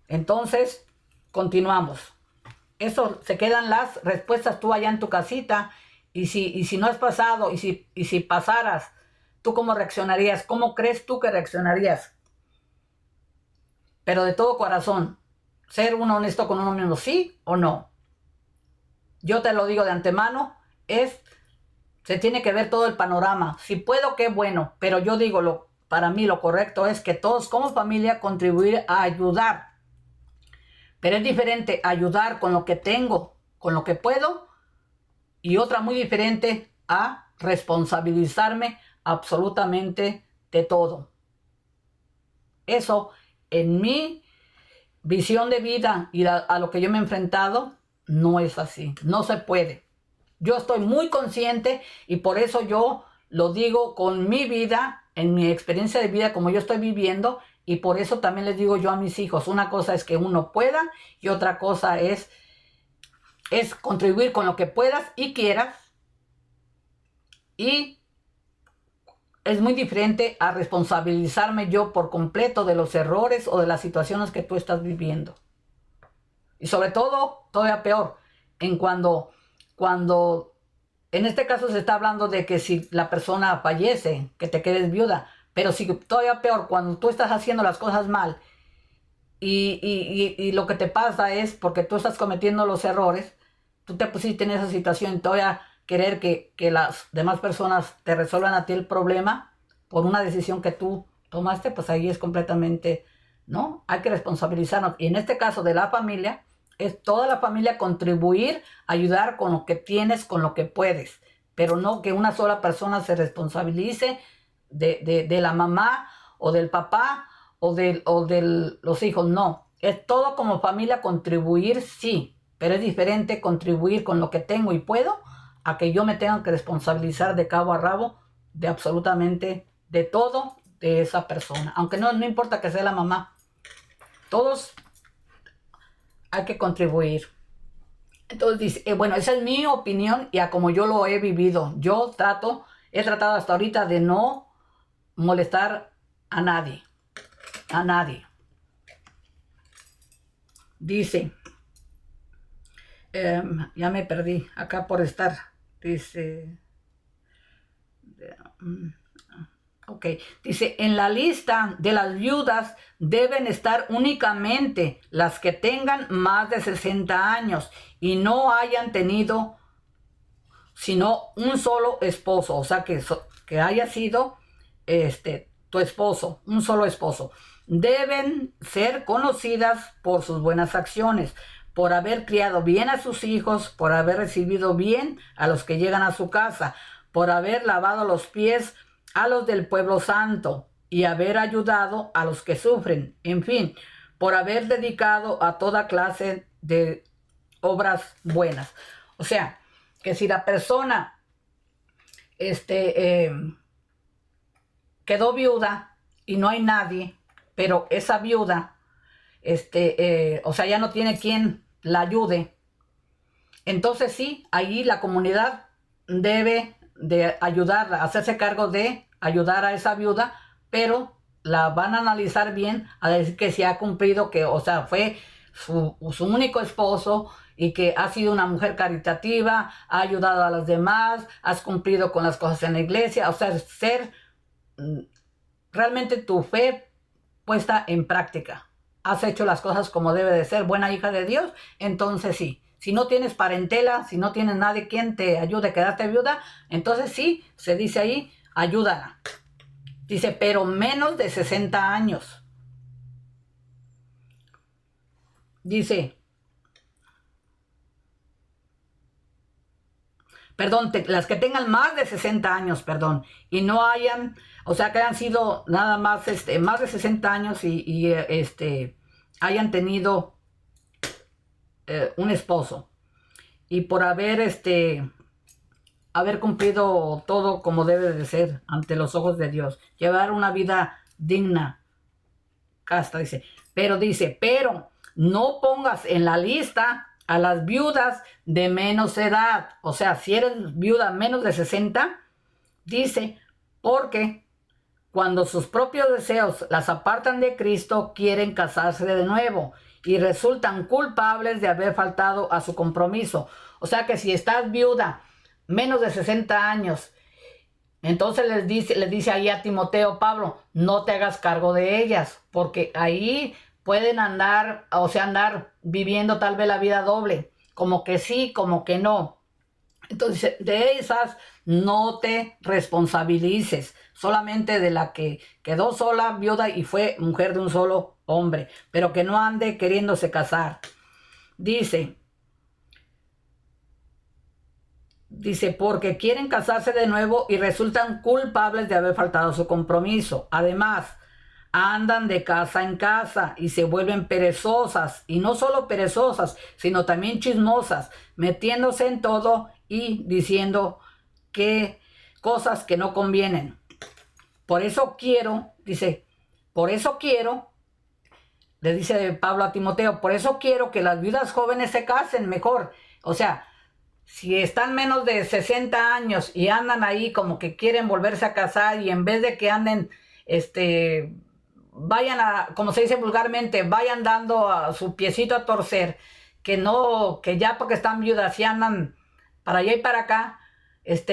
entonces continuamos. Eso se quedan las respuestas tú allá en tu casita. Y si no has pasado, y si pasaras, ¿tú cómo reaccionarías? ¿Cómo crees tú que reaccionarías? Pero de todo corazón, ser uno honesto con uno mismo, ¿sí o no? Yo te lo digo de antemano, se tiene que ver todo el panorama. Si puedo, qué bueno, pero yo digo, para mí lo correcto es que todos como familia contribuir a ayudar. Pero es diferente ayudar con lo que tengo, con lo que puedo, y otra muy diferente a responsabilizarme absolutamente de todo. Eso, en mi visión de vida y a lo que yo me he enfrentado, no es así, no se puede. Yo estoy muy consciente y por eso yo lo digo con mi vida, en mi experiencia de vida como yo estoy viviendo, y por eso también les digo yo a mis hijos, una cosa es que uno pueda y otra cosa es contribuir con lo que puedas y quieras, y es muy diferente a responsabilizarme yo por completo de los errores o de las situaciones que tú estás viviendo. Y sobre todo, todavía peor, cuando en este caso se está hablando de que si la persona fallece, que te quedes viuda, pero si todavía peor, cuando tú estás haciendo las cosas mal y lo que te pasa es porque tú estás cometiendo los errores, tú te pusiste en esa situación y todavía querer que las demás personas te resuelvan a ti el problema por una decisión que tú tomaste, pues ahí es completamente, ¿no? Hay que responsabilizarnos. Y en este caso de la familia, es toda la familia contribuir, ayudar con lo que tienes, con lo que puedes, pero no que una sola persona se responsabilice de la mamá o del papá o de los hijos. No, es todo como familia contribuir, sí, pero es diferente contribuir con lo que tengo y puedo a que yo me tenga que responsabilizar de cabo a rabo de absolutamente de todo de esa persona, aunque no importa que sea la mamá, todos hay que contribuir. Entonces dice, bueno, esa es mi opinión y a como yo lo he vivido. He tratado hasta ahorita de no molestar a nadie, a nadie. Dice, ya me perdí acá por estar, dice, ok, dice, en la lista de las viudas deben estar únicamente las que tengan más de 60 años y no hayan tenido sino un solo esposo, o sea, que haya sido tu esposo, un solo esposo. Deben ser conocidas por sus buenas acciones, por haber criado bien a sus hijos, por haber recibido bien a los que llegan a su casa, por haber lavado los pies a los del pueblo santo y haber ayudado a los que sufren, en fin, por haber dedicado a toda clase de obras buenas. O sea, que si la persona quedó viuda y no hay nadie, pero esa viuda, o sea, ya no tiene quien la ayude, entonces sí, ahí la comunidad debe de ayudarla, hacerse cargo de ayudar a esa viuda, pero la van a analizar bien, a decir que si ha cumplido, que, o sea, fue su único esposo y que ha sido una mujer caritativa, ha ayudado a los demás, has cumplido con las cosas en la iglesia, o sea, ser realmente tu fe puesta en práctica. Has hecho las cosas como debe de ser, buena hija de Dios, entonces sí. Si no tienes parentela, si no tienes nadie quien te ayude a quedarte viuda, entonces sí, se dice ahí, ayúdala. Dice, pero menos de 60 años. Dice, perdón, las que tengan más de 60 años, perdón, y no hayan, o sea, que hayan sido nada más, más de 60 años y hayan tenido un esposo. Y por haber, haber cumplido todo como debe de ser ante los ojos de Dios. Llevar una vida digna, casta, dice. Pero no pongas en la lista a las viudas de menos edad. O sea, si eres viuda menos de 60, dice, porque cuando sus propios deseos las apartan de Cristo, quieren casarse de nuevo y resultan culpables de haber faltado a su compromiso. O sea que si estás viuda menos de 60 años, entonces les dice ahí a Timoteo Pablo, no te hagas cargo de ellas, porque ahí pueden andar, o sea, andar viviendo tal vez la vida doble, como que sí, como que no. Entonces, de esas no te responsabilices, solamente de la que quedó sola, viuda y fue mujer de un solo hombre, pero que no ande queriéndose casar. Dice, porque quieren casarse de nuevo y resultan culpables de haber faltado a su compromiso. Además, andan de casa en casa y se vuelven perezosas, y no solo perezosas, sino también chismosas, metiéndose en todo y diciendo que cosas que no convienen. Por eso quiero, le dice Pablo a Timoteo, por eso quiero que las viudas jóvenes se casen mejor. O sea, si están menos de 60 años y andan ahí como que quieren volverse a casar, y en vez de que anden, vayan a, como se dice vulgarmente, vayan dando a su piecito a torcer, que ya porque están viudas y andan para allá y para acá,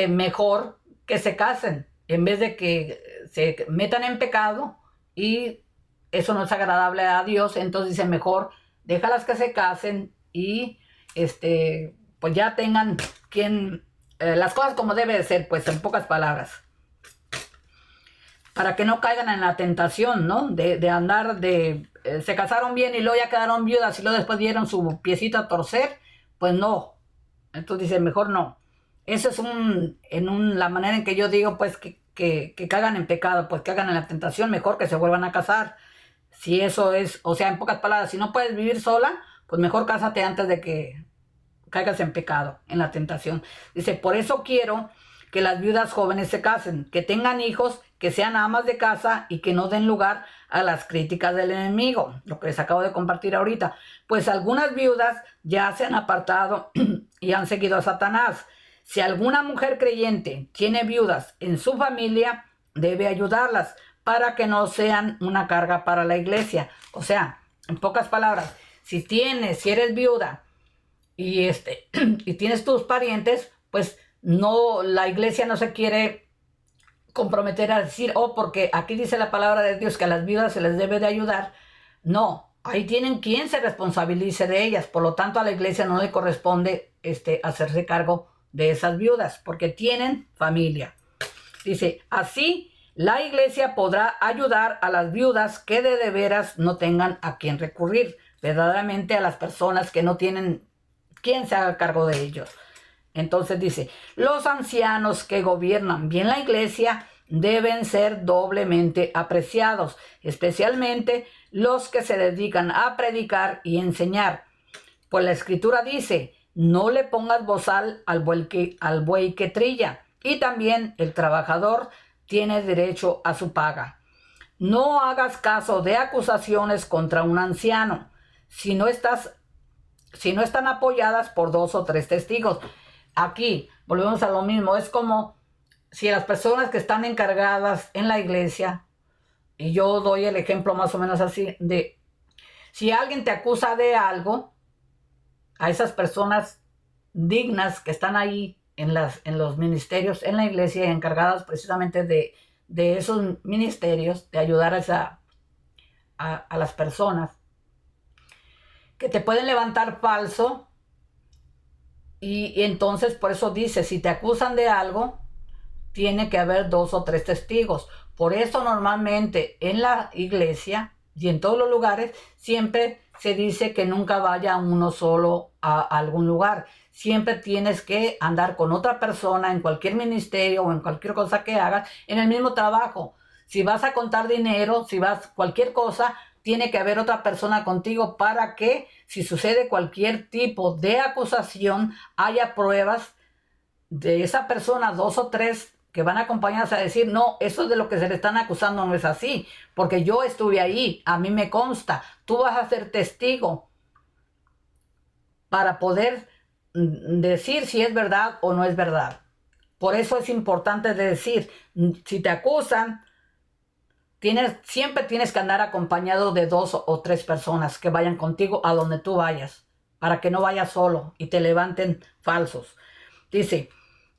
mejor que se casen, en vez de que se metan en pecado, y eso no es agradable a Dios. Entonces dice, mejor déjalas que se casen y pues ya tengan las cosas como debe de ser, pues en pocas palabras, para que no caigan en la tentación, ¿no? De andar se casaron bien y luego ya quedaron viudas y luego después dieron su piecito a torcer, pues no. Entonces dice, mejor no. Eso es la manera en que yo digo, pues que caigan en pecado, pues que hagan en la tentación, mejor que se vuelvan a casar. Si eso es, o sea, en pocas palabras, si no puedes vivir sola, pues mejor cásate antes de que caigas en pecado, en la tentación. Dice, por eso quiero que las viudas jóvenes se casen, que tengan hijos, que sean amas de casa y que no den lugar a las críticas del enemigo, lo que les acabo de compartir ahorita. Pues algunas viudas ya se han apartado y han seguido a Satanás. Si alguna mujer creyente tiene viudas en su familia, debe ayudarlas para que no sean una carga para la iglesia. O sea, en pocas palabras, si eres viuda y y tienes tus parientes, pues no, la iglesia no se quiere comprometer a decir, porque aquí dice la palabra de Dios que a las viudas se les debe de ayudar. No, ahí tienen quien se responsabilice de ellas. Por lo tanto, a la iglesia no le corresponde hacerse cargo de esas viudas, porque tienen familia. Dice, así la iglesia podrá ayudar a las viudas que de veras no tengan a quien recurrir, verdaderamente a las personas que no tienen quien se haga cargo de ellos. Entonces dice, los ancianos que gobiernan bien la iglesia deben ser doblemente apreciados, especialmente los que se dedican a predicar y enseñar. Pues la escritura dice, no le pongas bozal al buey que trilla, y también el trabajador tiene derecho a su paga. No hagas caso de acusaciones contra un anciano, si no están apoyadas por 2 o 3 testigos. Aquí volvemos a lo mismo, es como si las personas que están encargadas en la iglesia, y yo doy el ejemplo más o menos así, de si alguien te acusa de algo, a esas personas dignas que están ahí en los ministerios, en la iglesia, encargadas precisamente de esos ministerios, de ayudar a las personas que te pueden levantar falso. Y entonces por eso dice, si te acusan de algo, tiene que haber 2 o 3 testigos. Por eso normalmente en la iglesia y en todos los lugares siempre se dice que nunca vaya uno solo a algún lugar. Siempre tienes que andar con otra persona en cualquier ministerio o en cualquier cosa que hagas, en el mismo trabajo. Si vas a contar dinero, si vas cualquier cosa, tiene que haber otra persona contigo para que si sucede cualquier tipo de acusación haya pruebas de esa persona, 2 o 3 que van a acompañarnos a decir, no, eso de lo que se le están acusando no es así, porque yo estuve ahí, a mí me consta, tú vas a ser testigo para poder decir si es verdad o no es verdad. Por eso es importante decir, si te acusan, siempre tienes que andar acompañado de 2 o 3 personas que vayan contigo a donde tú vayas, para que no vayas solo y te levanten falsos. Dice,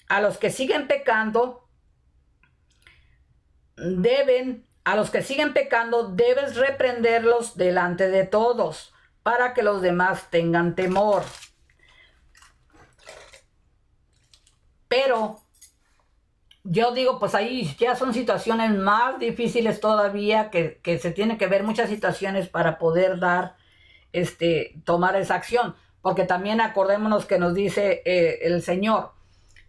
a los que siguen pecando, debes reprenderlos delante de todos, para que los demás tengan temor. Pero yo digo, pues ahí ya son situaciones más difíciles todavía, que se tienen que ver muchas situaciones para poder tomar esa acción. Porque también acordémonos que nos dice el Señor,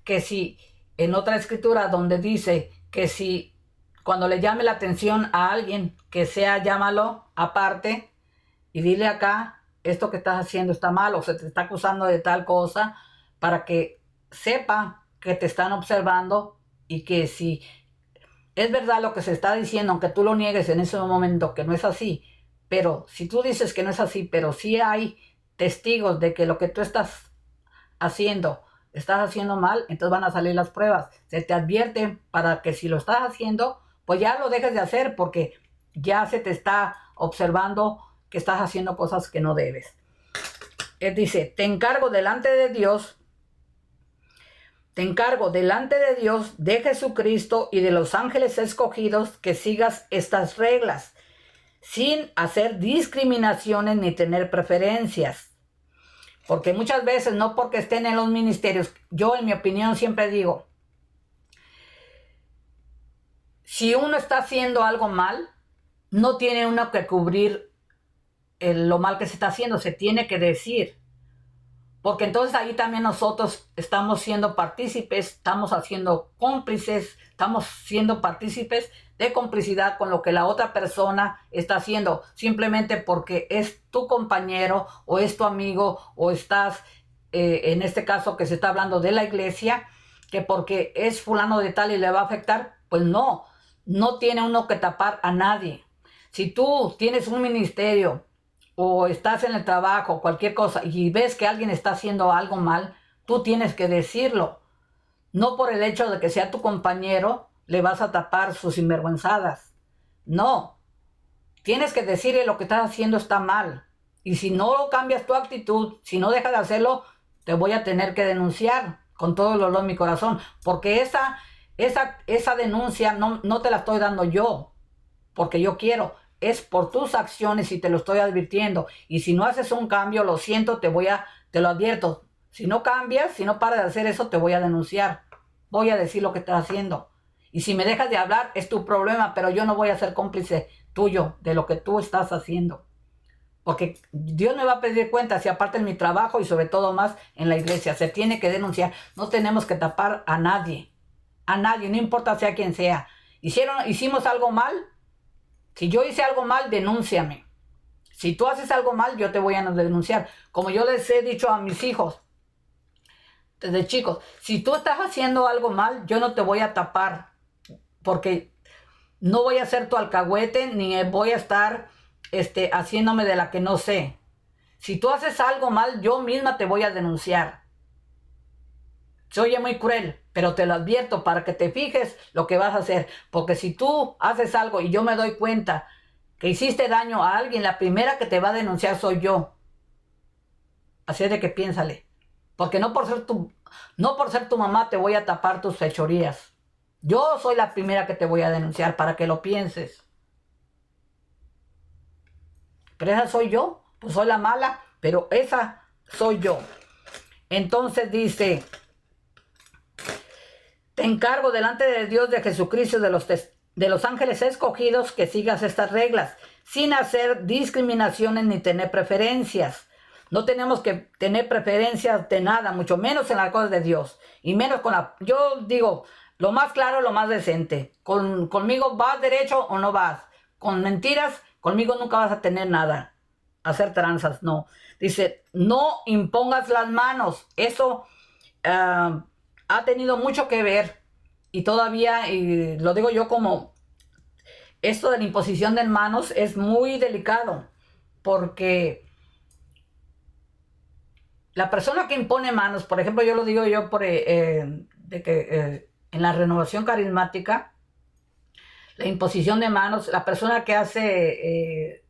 que si en otra escritura donde dice que si cuando le llame la atención a alguien, que sea, llámalo aparte y dile acá, esto que estás haciendo está mal o se te está acusando de tal cosa, para que sepa que te están observando y que si es verdad lo que se está diciendo, aunque tú lo niegues en ese momento que no es así, pero si tú dices que no es así, pero sí hay testigos de que lo que tú estás haciendo mal, entonces van a salir las pruebas. Se te advierte para que si lo estás haciendo, pues ya lo dejes de hacer, porque ya se te está observando que estás haciendo cosas que no debes. Dice, te encargo delante de Dios, de Jesucristo y de los ángeles escogidos, que sigas estas reglas, sin hacer discriminaciones ni tener preferencias. Porque muchas veces, no porque estén en los ministerios, yo en mi opinión siempre digo, si uno está haciendo algo mal, no tiene uno que cubrir lo mal que se está haciendo, se tiene que decir. Porque entonces ahí también nosotros estamos siendo partícipes, estamos haciendo cómplices, estamos siendo partícipes de complicidad con lo que la otra persona está haciendo, simplemente porque es tu compañero o es tu amigo o estás, en este caso que se está hablando de la iglesia, que porque es fulano de tal y le va a afectar, pues no tiene uno que tapar a nadie. Si tú tienes un ministerio o estás en el trabajo, cualquier cosa, y ves que alguien está haciendo algo mal, tú tienes que decirlo. No por el hecho de que sea tu compañero, le vas a tapar sus sinvergüenzadas. No. Tienes que decirle lo que estás haciendo está mal. Y si no cambias tu actitud, si no dejas de hacerlo, te voy a tener que denunciar con todo el dolor de mi corazón. Porque esa denuncia no te la estoy dando yo, porque yo quiero. Es por tus acciones y te lo estoy advirtiendo. Y si no haces un cambio, lo siento, te lo advierto. Si no cambias, si no paras de hacer eso, te voy a denunciar. Voy a decir lo que estás haciendo. Y si me dejas de hablar, es tu problema, pero yo no voy a ser cómplice tuyo de lo que tú estás haciendo. Porque Dios me va a pedir cuentas, y aparte en mi trabajo y sobre todo más en la iglesia. Se tiene que denunciar. No tenemos que tapar a nadie. A nadie, no importa sea quien sea. Hicimos algo mal. Si yo hice algo mal, denúnciame. Si tú haces algo mal, yo te voy a denunciar. Como yo les he dicho a mis hijos, desde chicos, si tú estás haciendo algo mal, yo no te voy a tapar. Porque no voy a ser tu alcahuete, ni voy a estar haciéndome de la que no sé. Si tú haces algo mal, yo misma te voy a denunciar. Se oye muy cruel, pero te lo advierto para que te fijes lo que vas a hacer. Porque si tú haces algo y yo me doy cuenta que hiciste daño a alguien, la primera que te va a denunciar soy yo. Así es de que piénsale. Porque no por ser tu mamá te voy a tapar tus fechorías. Yo soy la primera que te voy a denunciar, para que lo pienses. Pero esa soy yo, pues soy la mala, pero esa soy yo. Entonces dice, te encargo delante de Dios, de Jesucristo y de los ángeles escogidos, que sigas estas reglas, sin hacer discriminaciones ni tener preferencias. No tenemos que tener preferencias de nada, mucho menos en las cosas de Dios. Y menos yo digo, lo más claro, lo más decente. Conmigo vas derecho o no vas. Con mentiras, conmigo nunca vas a tener nada. Hacer tranzas, no. Dice, no impongas las manos. Eso ha tenido mucho que ver, y todavía, y lo digo yo como, esto de la imposición de manos es muy delicado, porque la persona que impone manos, por ejemplo, yo lo digo yo de que en la renovación carismática, la imposición de manos, la persona que hace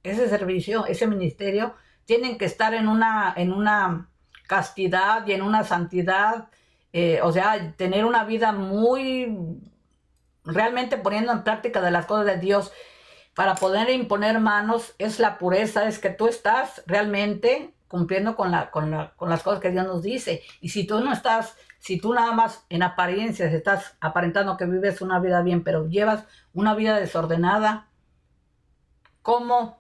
ese servicio, ese ministerio, tienen que estar en una castidad y en una santidad, o sea, tener una vida muy, realmente poniendo en práctica de las cosas de Dios. Para poder imponer manos es la pureza, es que tú estás realmente cumpliendo con las cosas que Dios nos dice. Y si tú no estás, si tú nada más en apariencias estás aparentando que vives una vida bien, pero llevas una vida desordenada, ¿cómo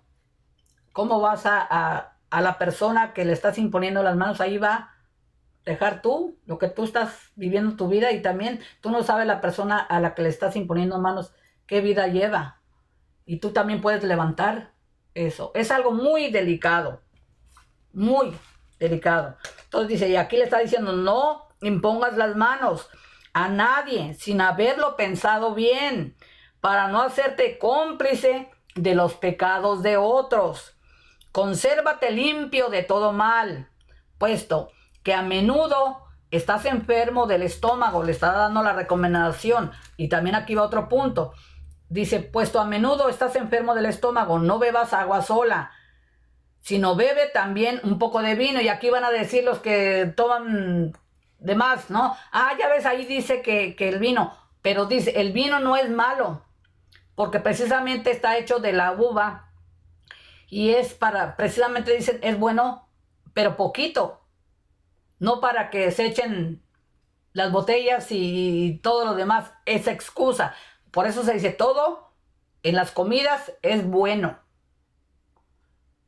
vas a la persona que le estás imponiendo las manos? Ahí va a dejar tú lo que tú estás viviendo tu vida, y también tú no sabes la persona a la que le estás imponiendo manos qué vida lleva. Y tú también puedes levantar eso. Es algo muy delicado. Muy delicado. Entonces dice, y aquí le está diciendo, no impongas las manos a nadie sin haberlo pensado bien, para no hacerte cómplice de los pecados de otros. Consérvate limpio de todo mal, puesto que a menudo estás enfermo del estómago. Le está dando la recomendación. Y también aquí va otro punto. Dice, puesto a menudo estás enfermo del estómago, no bebas agua sola, sino bebe también un poco de vino. Y aquí van a decir los que toman de más, ¿no? Ya ves, ahí dice que el vino, pero dice, el vino no es malo, porque precisamente está hecho de la uva, y precisamente dicen, es bueno, pero poquito, no para que se echen las botellas y todo lo demás, es excusa. Por eso se dice, todo en las comidas es bueno.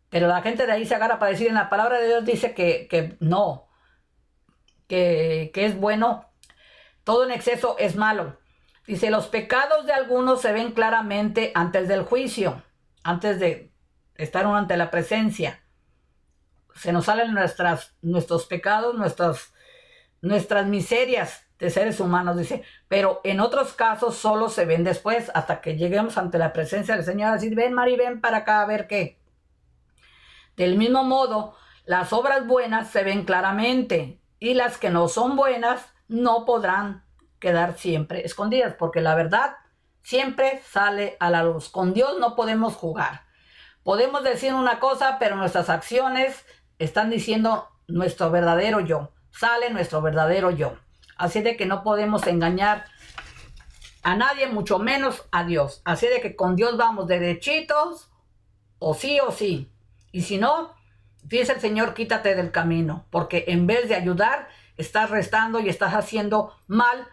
Pero la gente de ahí se agarra para decir, en la palabra de Dios dice que no, que es bueno. Todo en exceso es malo. Dice, los pecados de algunos se ven claramente antes del juicio, antes de estar uno ante la presencia. Se nos salen nuestros pecados, nuestras miserias de seres humanos, dice, pero en otros casos solo se ven después, hasta que lleguemos ante la presencia del Señor, a decir, ven Mari, ven para acá a ver qué. Del mismo modo, las obras buenas se ven claramente, y las que no son buenas no podrán quedar siempre escondidas, porque la verdad siempre sale a la luz. Con Dios no podemos jugar. Podemos decir una cosa, pero nuestras acciones están diciendo nuestro verdadero yo. Sale nuestro verdadero yo. Así de que no podemos engañar a nadie, mucho menos a Dios. Así de que con Dios vamos derechitos, o sí. Y si no, dice el Señor, quítate del camino, porque en vez de ayudar, estás restando y estás haciendo mal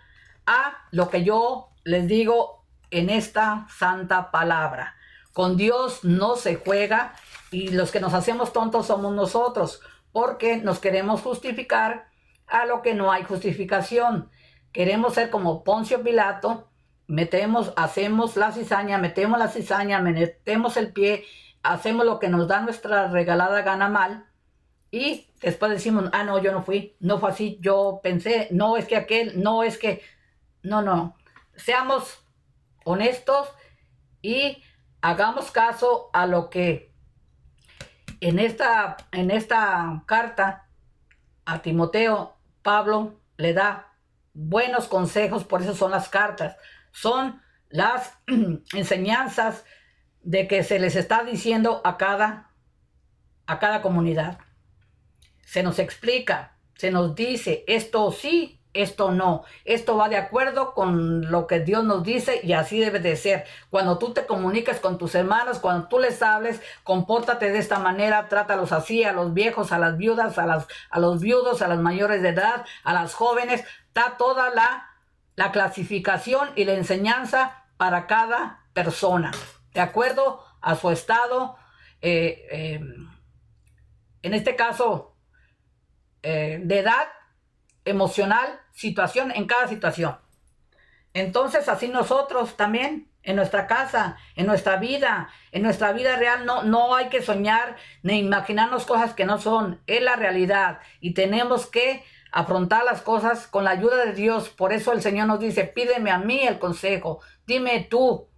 a lo que yo les digo en esta santa palabra. Con Dios no se juega, y los que nos hacemos tontos somos nosotros, porque nos queremos justificar a lo que no hay justificación. Queremos ser como Poncio Pilato, hacemos la cizaña, metemos la cizaña, metemos el pie, hacemos lo que nos da nuestra regalada gana mal, y después decimos, no, yo no fui, no fue así, yo pensé, no es que aquel, no es que, no. Seamos honestos y hagamos caso a lo que en esta carta a Timoteo, Pablo le da buenos consejos. Por eso son las cartas, son las enseñanzas de que se les está diciendo a cada comunidad. Se nos explica, se nos dice, esto sí, esto no, esto va de acuerdo con lo que Dios nos dice, y así debe de ser. Cuando tú te comunicas con tus hermanos, cuando tú les hables, compórtate de esta manera, trátalos así, a los viejos, a las viudas, a los viudos, a las mayores de edad, a las jóvenes. Está toda la clasificación y la enseñanza para cada persona, de acuerdo a su estado, en este caso, de edad, emocional, situación, en cada situación. Entonces, así nosotros también, en nuestra casa, en nuestra vida real, no hay que soñar ni imaginarnos cosas que no son, es la realidad, y tenemos que afrontar las cosas con la ayuda de Dios. Por eso el Señor nos dice, pídeme a mí el consejo. Dime tú,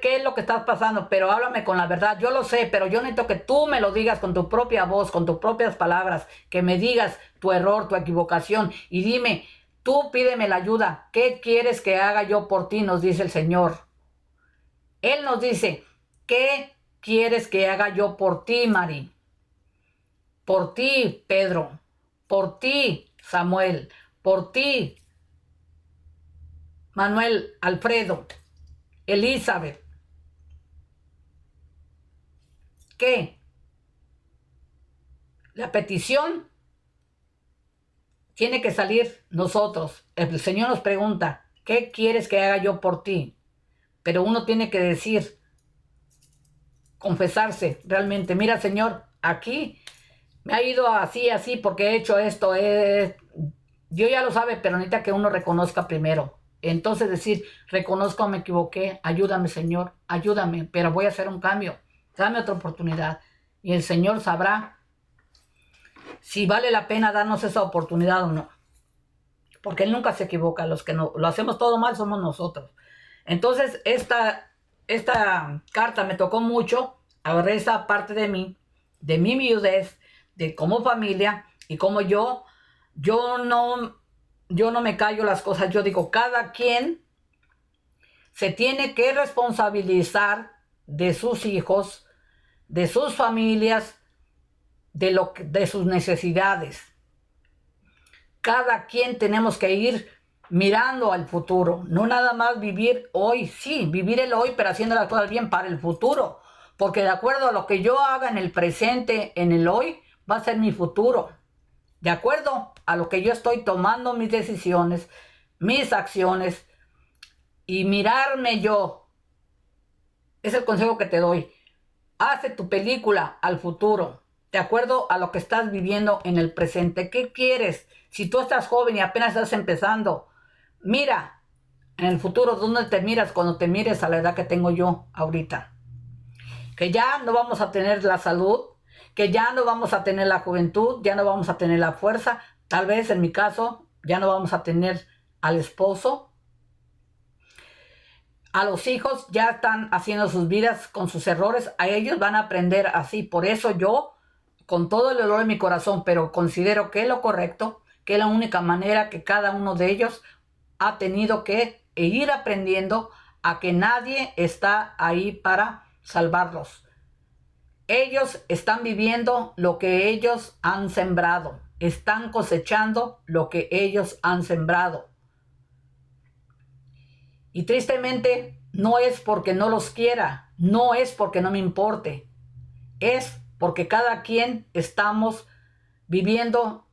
¿qué es lo que estás pasando? Pero háblame con la verdad. Yo lo sé, pero yo necesito que tú me lo digas con tu propia voz, con tus propias palabras, que me digas tu error, tu equivocación, y dime, tú pídeme la ayuda. ¿Qué quieres que haga yo por ti? Nos dice el Señor. Él nos dice, ¿qué quieres que haga yo por ti, Mari? Por ti, Pedro. Por ti, Samuel. Por ti, Manuel, Alfredo, Elizabeth. ¿Qué? La petición tiene que salir nosotros. El Señor nos pregunta, ¿qué quieres que haga yo por ti? Pero uno tiene que decir, confesarse realmente. Mira, Señor, aquí me ha ido así, así, porque he hecho esto. Dios ya lo sabe, pero necesita que uno reconozca primero. Entonces decir, reconozco, me equivoqué, ayúdame, Señor, ayúdame, pero voy a hacer un cambio. Dame otra oportunidad. Y el Señor sabrá si vale la pena darnos esa oportunidad o no. Porque Él nunca se equivoca. Los que no lo hacemos todo mal somos nosotros. Entonces, esta carta me tocó mucho. Agarré esa parte de mi viudez, de como familia, y como yo no me callo las cosas. Yo digo, cada quien se tiene que responsabilizar de sus hijos, de sus familias, de sus necesidades. Cada quien tenemos que ir mirando al futuro, no nada más vivir hoy, sí, vivir el hoy, pero haciendo las cosas bien para el futuro, porque de acuerdo a lo que yo haga en el presente, en el hoy, va a ser mi futuro. De acuerdo a lo que yo estoy tomando mis decisiones, mis acciones, y mirarme yo, es el consejo que te doy. Hace tu película al futuro, de acuerdo a lo que estás viviendo en el presente. ¿Qué quieres? Si tú estás joven y apenas estás empezando, mira en el futuro dónde te miras cuando te mires a la edad que tengo yo ahorita. Que ya no vamos a tener la salud, que ya no vamos a tener la juventud, ya no vamos a tener la fuerza. Tal vez en mi caso ya no vamos a tener al esposo. A los hijos ya están haciendo sus vidas con sus errores. A ellos van a aprender así. Por eso yo, con todo el dolor en mi corazón, pero considero que es lo correcto, que es la única manera que cada uno de ellos ha tenido que ir aprendiendo a que nadie está ahí para salvarlos. Ellos están viviendo lo que ellos han sembrado. Están cosechando lo que ellos han sembrado. Y tristemente no es porque no los quiera, no es porque no me importe, es porque cada quien estamos viviendo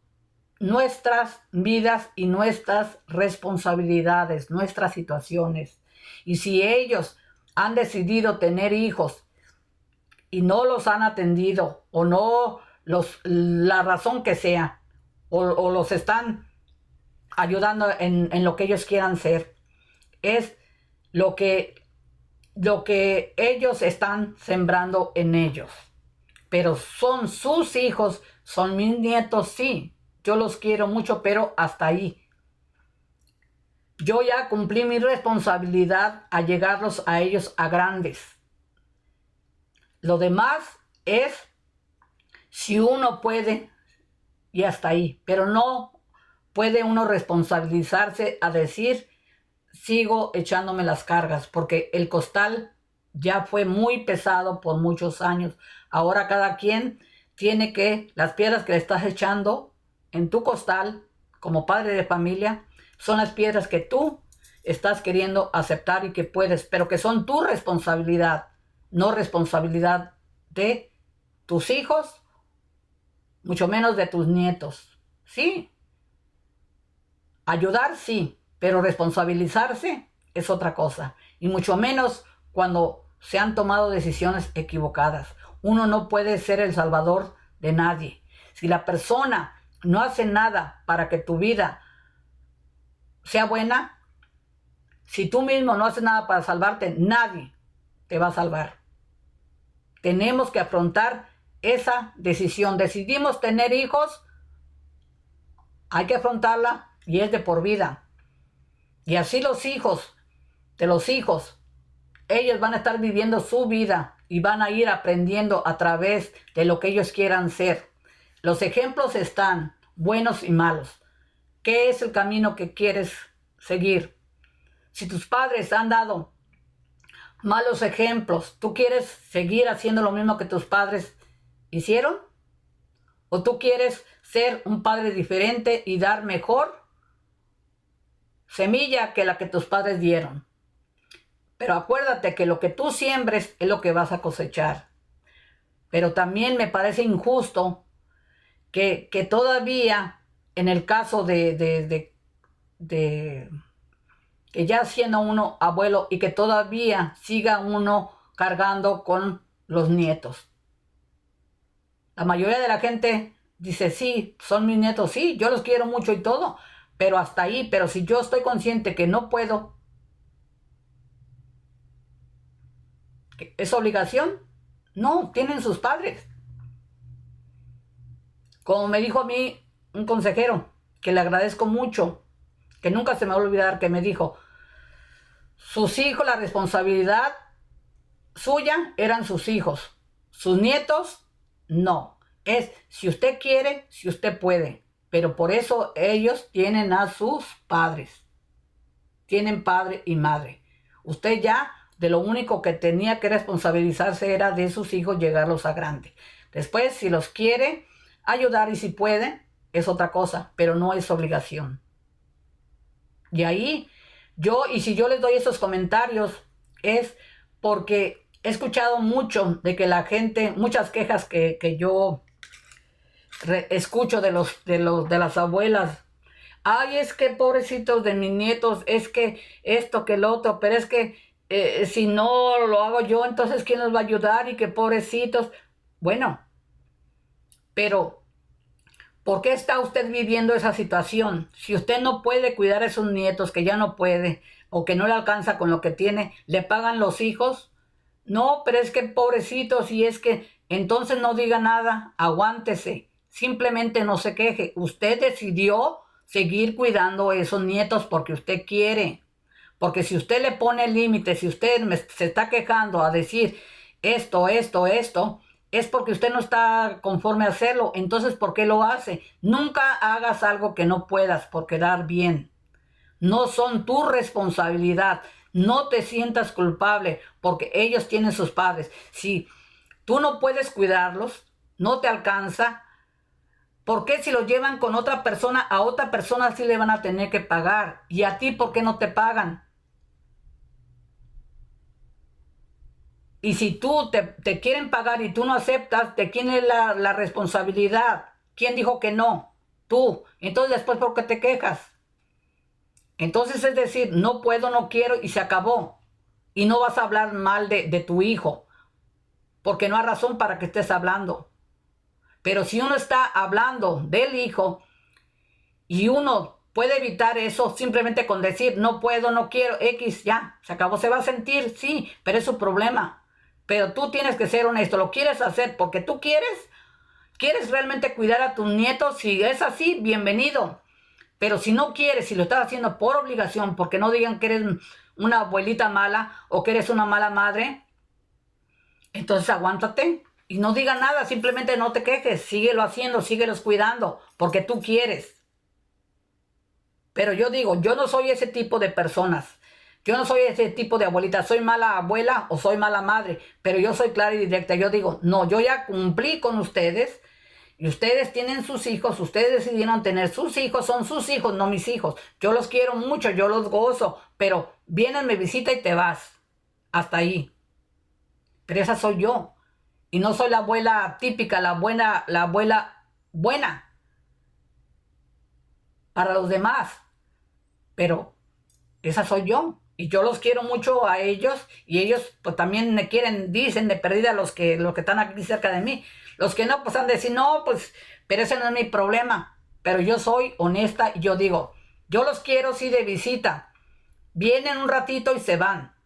nuestras vidas y nuestras responsabilidades, nuestras situaciones. Y si ellos han decidido tener hijos y no los han atendido o no la razón que sea, o los están ayudando en lo que ellos quieran ser, es lo que ellos están sembrando en ellos. Pero son sus hijos, son mis nietos, sí. Yo los quiero mucho, pero hasta ahí. Yo ya cumplí mi responsabilidad a llegarlos a ellos a grandes. Lo demás es si uno puede y hasta ahí. Pero no puede uno responsabilizarse a decir, sigo echándome las cargas, porque el costal ya fue muy pesado por muchos años. Ahora cada quien tiene que, las piedras que le estás echando en tu costal, como padre de familia, son las piedras que tú estás queriendo aceptar y que puedes, pero que son tu responsabilidad, no responsabilidad de tus hijos, mucho menos de tus nietos. Sí, ayudar sí, pero responsabilizarse es otra cosa. Y mucho menos cuando se han tomado decisiones equivocadas. Uno no puede ser el salvador de nadie. Si la persona no hace nada para que tu vida sea buena, si tú mismo no haces nada para salvarte, nadie te va a salvar. Tenemos que afrontar esa decisión. Decidimos tener hijos, hay que afrontarla y es de por vida. Y así los hijos de los hijos, ellos van a estar viviendo su vida y van a ir aprendiendo a través de lo que ellos quieran ser. Los ejemplos están, buenos y malos. ¿Qué es el camino que quieres seguir? Si tus padres han dado malos ejemplos, ¿tú quieres seguir haciendo lo mismo que tus padres hicieron? ¿O tú quieres ser un padre diferente y dar mejor semilla que la que tus padres dieron? Pero acuérdate que lo que tú siembres es lo que vas a cosechar. Pero también me parece injusto que todavía, en el caso de que ya siendo uno abuelo y que todavía siga uno cargando con los nietos. La mayoría de la gente dice, sí, son mis nietos, sí, yo los quiero mucho y todo, pero hasta ahí. Pero si yo estoy consciente que no puedo, ¿es obligación? No, tienen sus padres. Como me dijo a mí un consejero, que le agradezco mucho, que nunca se me va a olvidar, que me dijo, sus hijos, la responsabilidad suya eran sus hijos, sus nietos, no. Es si usted quiere, si usted puede, pero por eso ellos tienen a sus padres. Tienen padre y madre. Usted ya de lo único que tenía que responsabilizarse era de sus hijos, llegarlos a grande. Después, si los quiere ayudar y si puede, es otra cosa, pero no es obligación. Y ahí y si yo les doy esos comentarios, es porque he escuchado mucho de que la gente, muchas quejas que yo escucho de las abuelas. Ay, es que pobrecitos de mis nietos, es que esto, que lo otro, pero es que si no lo hago yo, entonces ¿quién los va a ayudar? Y que pobrecitos. Bueno, pero ¿por qué está usted viviendo esa situación? Si usted no puede cuidar a esos nietos, que ya no puede, o que no le alcanza con lo que tiene, ¿le pagan los hijos? No, pero es que pobrecitos, y es que entonces no diga nada, aguántese, simplemente no se queje. Usted decidió seguir cuidando a esos nietos porque usted quiere. Porque si usted le pone límites, si usted se está quejando a decir esto, es porque usted no está conforme a hacerlo. Entonces, ¿por qué lo hace? Nunca hagas algo que no puedas por quedar bien. No son tu responsabilidad. No te sientas culpable porque ellos tienen sus padres. Si tú no puedes cuidarlos, no te alcanza, ¿por qué si los llevan con otra persona, a otra persona sí le van a tener que pagar? ¿Y a ti por qué no te pagan? Y si tú te quieren pagar y tú no aceptas, ¿de quién es la responsabilidad? ¿Quién dijo que no? Tú. Entonces después, ¿por qué te quejas? Entonces es decir, no puedo, no quiero y se acabó. Y no vas a hablar mal de tu hijo, porque no hay razón para que estés hablando. Pero si uno está hablando del hijo y uno puede evitar eso simplemente con decir, no puedo, no quiero, X, ya, se acabó. Se va a sentir, sí, pero es su problema. Pero tú tienes que ser honesto, lo quieres hacer porque tú quieres realmente cuidar a tus nietos. Si es así, bienvenido. Pero si no quieres, si lo estás haciendo por obligación, porque no digan que eres una abuelita mala o que eres una mala madre, entonces aguántate y no diga nada, simplemente no te quejes, síguelo haciendo, síguelos cuidando, porque tú quieres. Pero yo digo, yo no soy ese tipo de personas. Yo no soy ese tipo de abuelita, soy mala abuela o soy mala madre, pero yo soy clara y directa. Yo digo, no, yo ya cumplí con ustedes y ustedes tienen sus hijos, ustedes decidieron tener sus hijos, son sus hijos, no mis hijos. Yo los quiero mucho, yo los gozo, pero vienes, me visita y te vas. Hasta ahí. Pero esa soy yo. Y no soy la abuela típica, la abuela buena para los demás. Pero esa soy yo. Y yo los quiero mucho a ellos y ellos pues también me quieren, dicen de perdida los que están aquí cerca de mí. Los que no, pues han de decir, no, pues, pero ese no es mi problema. Pero yo soy honesta y yo digo, yo los quiero sí de visita. Vienen un ratito y se van.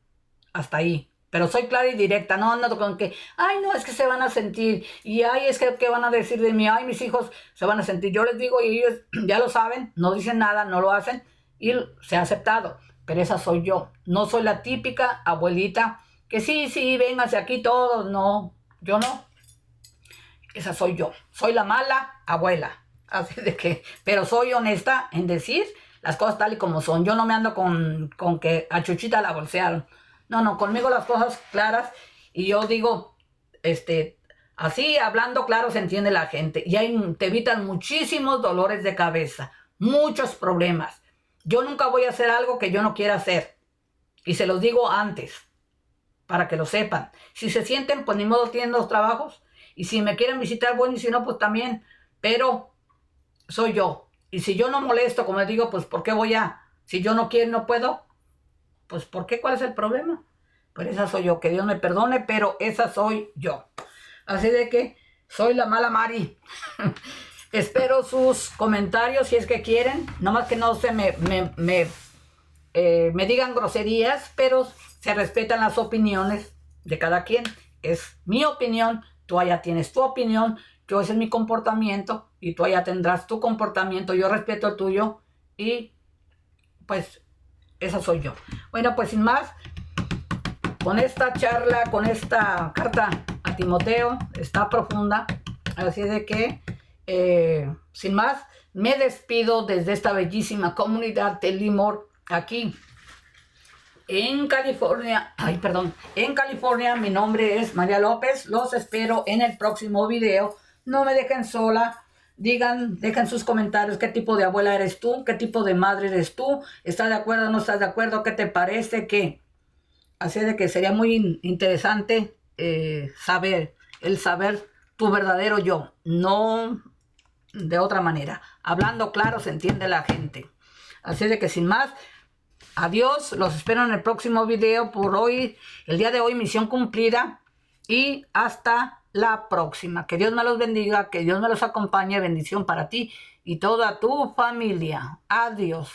Hasta ahí. Pero soy clara y directa, no ando con que, ay, no, es que se van a sentir, y ay, es que, ¿qué van a decir de mí? Ay, mis hijos se van a sentir. Yo les digo y ellos ya lo saben, no dicen nada, no lo hacen, y se ha aceptado. Pero esa soy yo, no soy la típica abuelita que sí, vénganse aquí todos, no, yo no. Esa soy yo, soy la mala abuela. Así de que, pero soy honesta en decir las cosas tal y como son. Yo no me ando con que a Chuchita la bolsearon. No, conmigo las cosas claras. Y yo digo, así hablando claro se entiende la gente. Y ahí te evitan muchísimos dolores de cabeza, muchos problemas. Yo nunca voy a hacer algo que yo no quiera hacer. Y se los digo antes, para que lo sepan. Si se sienten, pues ni modo tienen los trabajos. Y si me quieren visitar, bueno, y si no, pues también. Pero soy yo. Y si yo no molesto, como les digo, pues ¿por qué voy a? Si yo no quiero, no puedo. Pues ¿por qué? ¿Cuál es el problema? Pues esa soy yo. Que Dios me perdone, pero esa soy yo. Así de que soy la mala Mari. Espero sus comentarios si es que quieren. Nomás que no se me digan groserías, pero se respetan las opiniones de cada quien. Es mi opinión, tú allá tienes tu opinión, yo ese es mi comportamiento y tú allá tendrás tu comportamiento, yo respeto el tuyo y pues esa soy yo. Bueno, pues sin más, con esta charla, con esta carta a Timoteo, está profunda, así de que sin más, me despido desde esta bellísima comunidad de Lemoore, aquí en California. En California. Mi nombre es María López. Los espero en el próximo video. No me dejen sola. Dejen sus comentarios. ¿Qué tipo de abuela eres tú? ¿Qué tipo de madre eres tú? ¿Estás de acuerdo o no estás de acuerdo? ¿Qué te parece? Así de que sería muy interesante saber tu verdadero yo. No de otra manera. Hablando claro se entiende la gente. Así de que sin más, adiós, los espero en el próximo video. Por hoy, el día de hoy, misión cumplida. Y hasta la próxima. Que Dios me los bendiga, que Dios me los acompañe. Bendición para ti y toda tu familia. Adiós.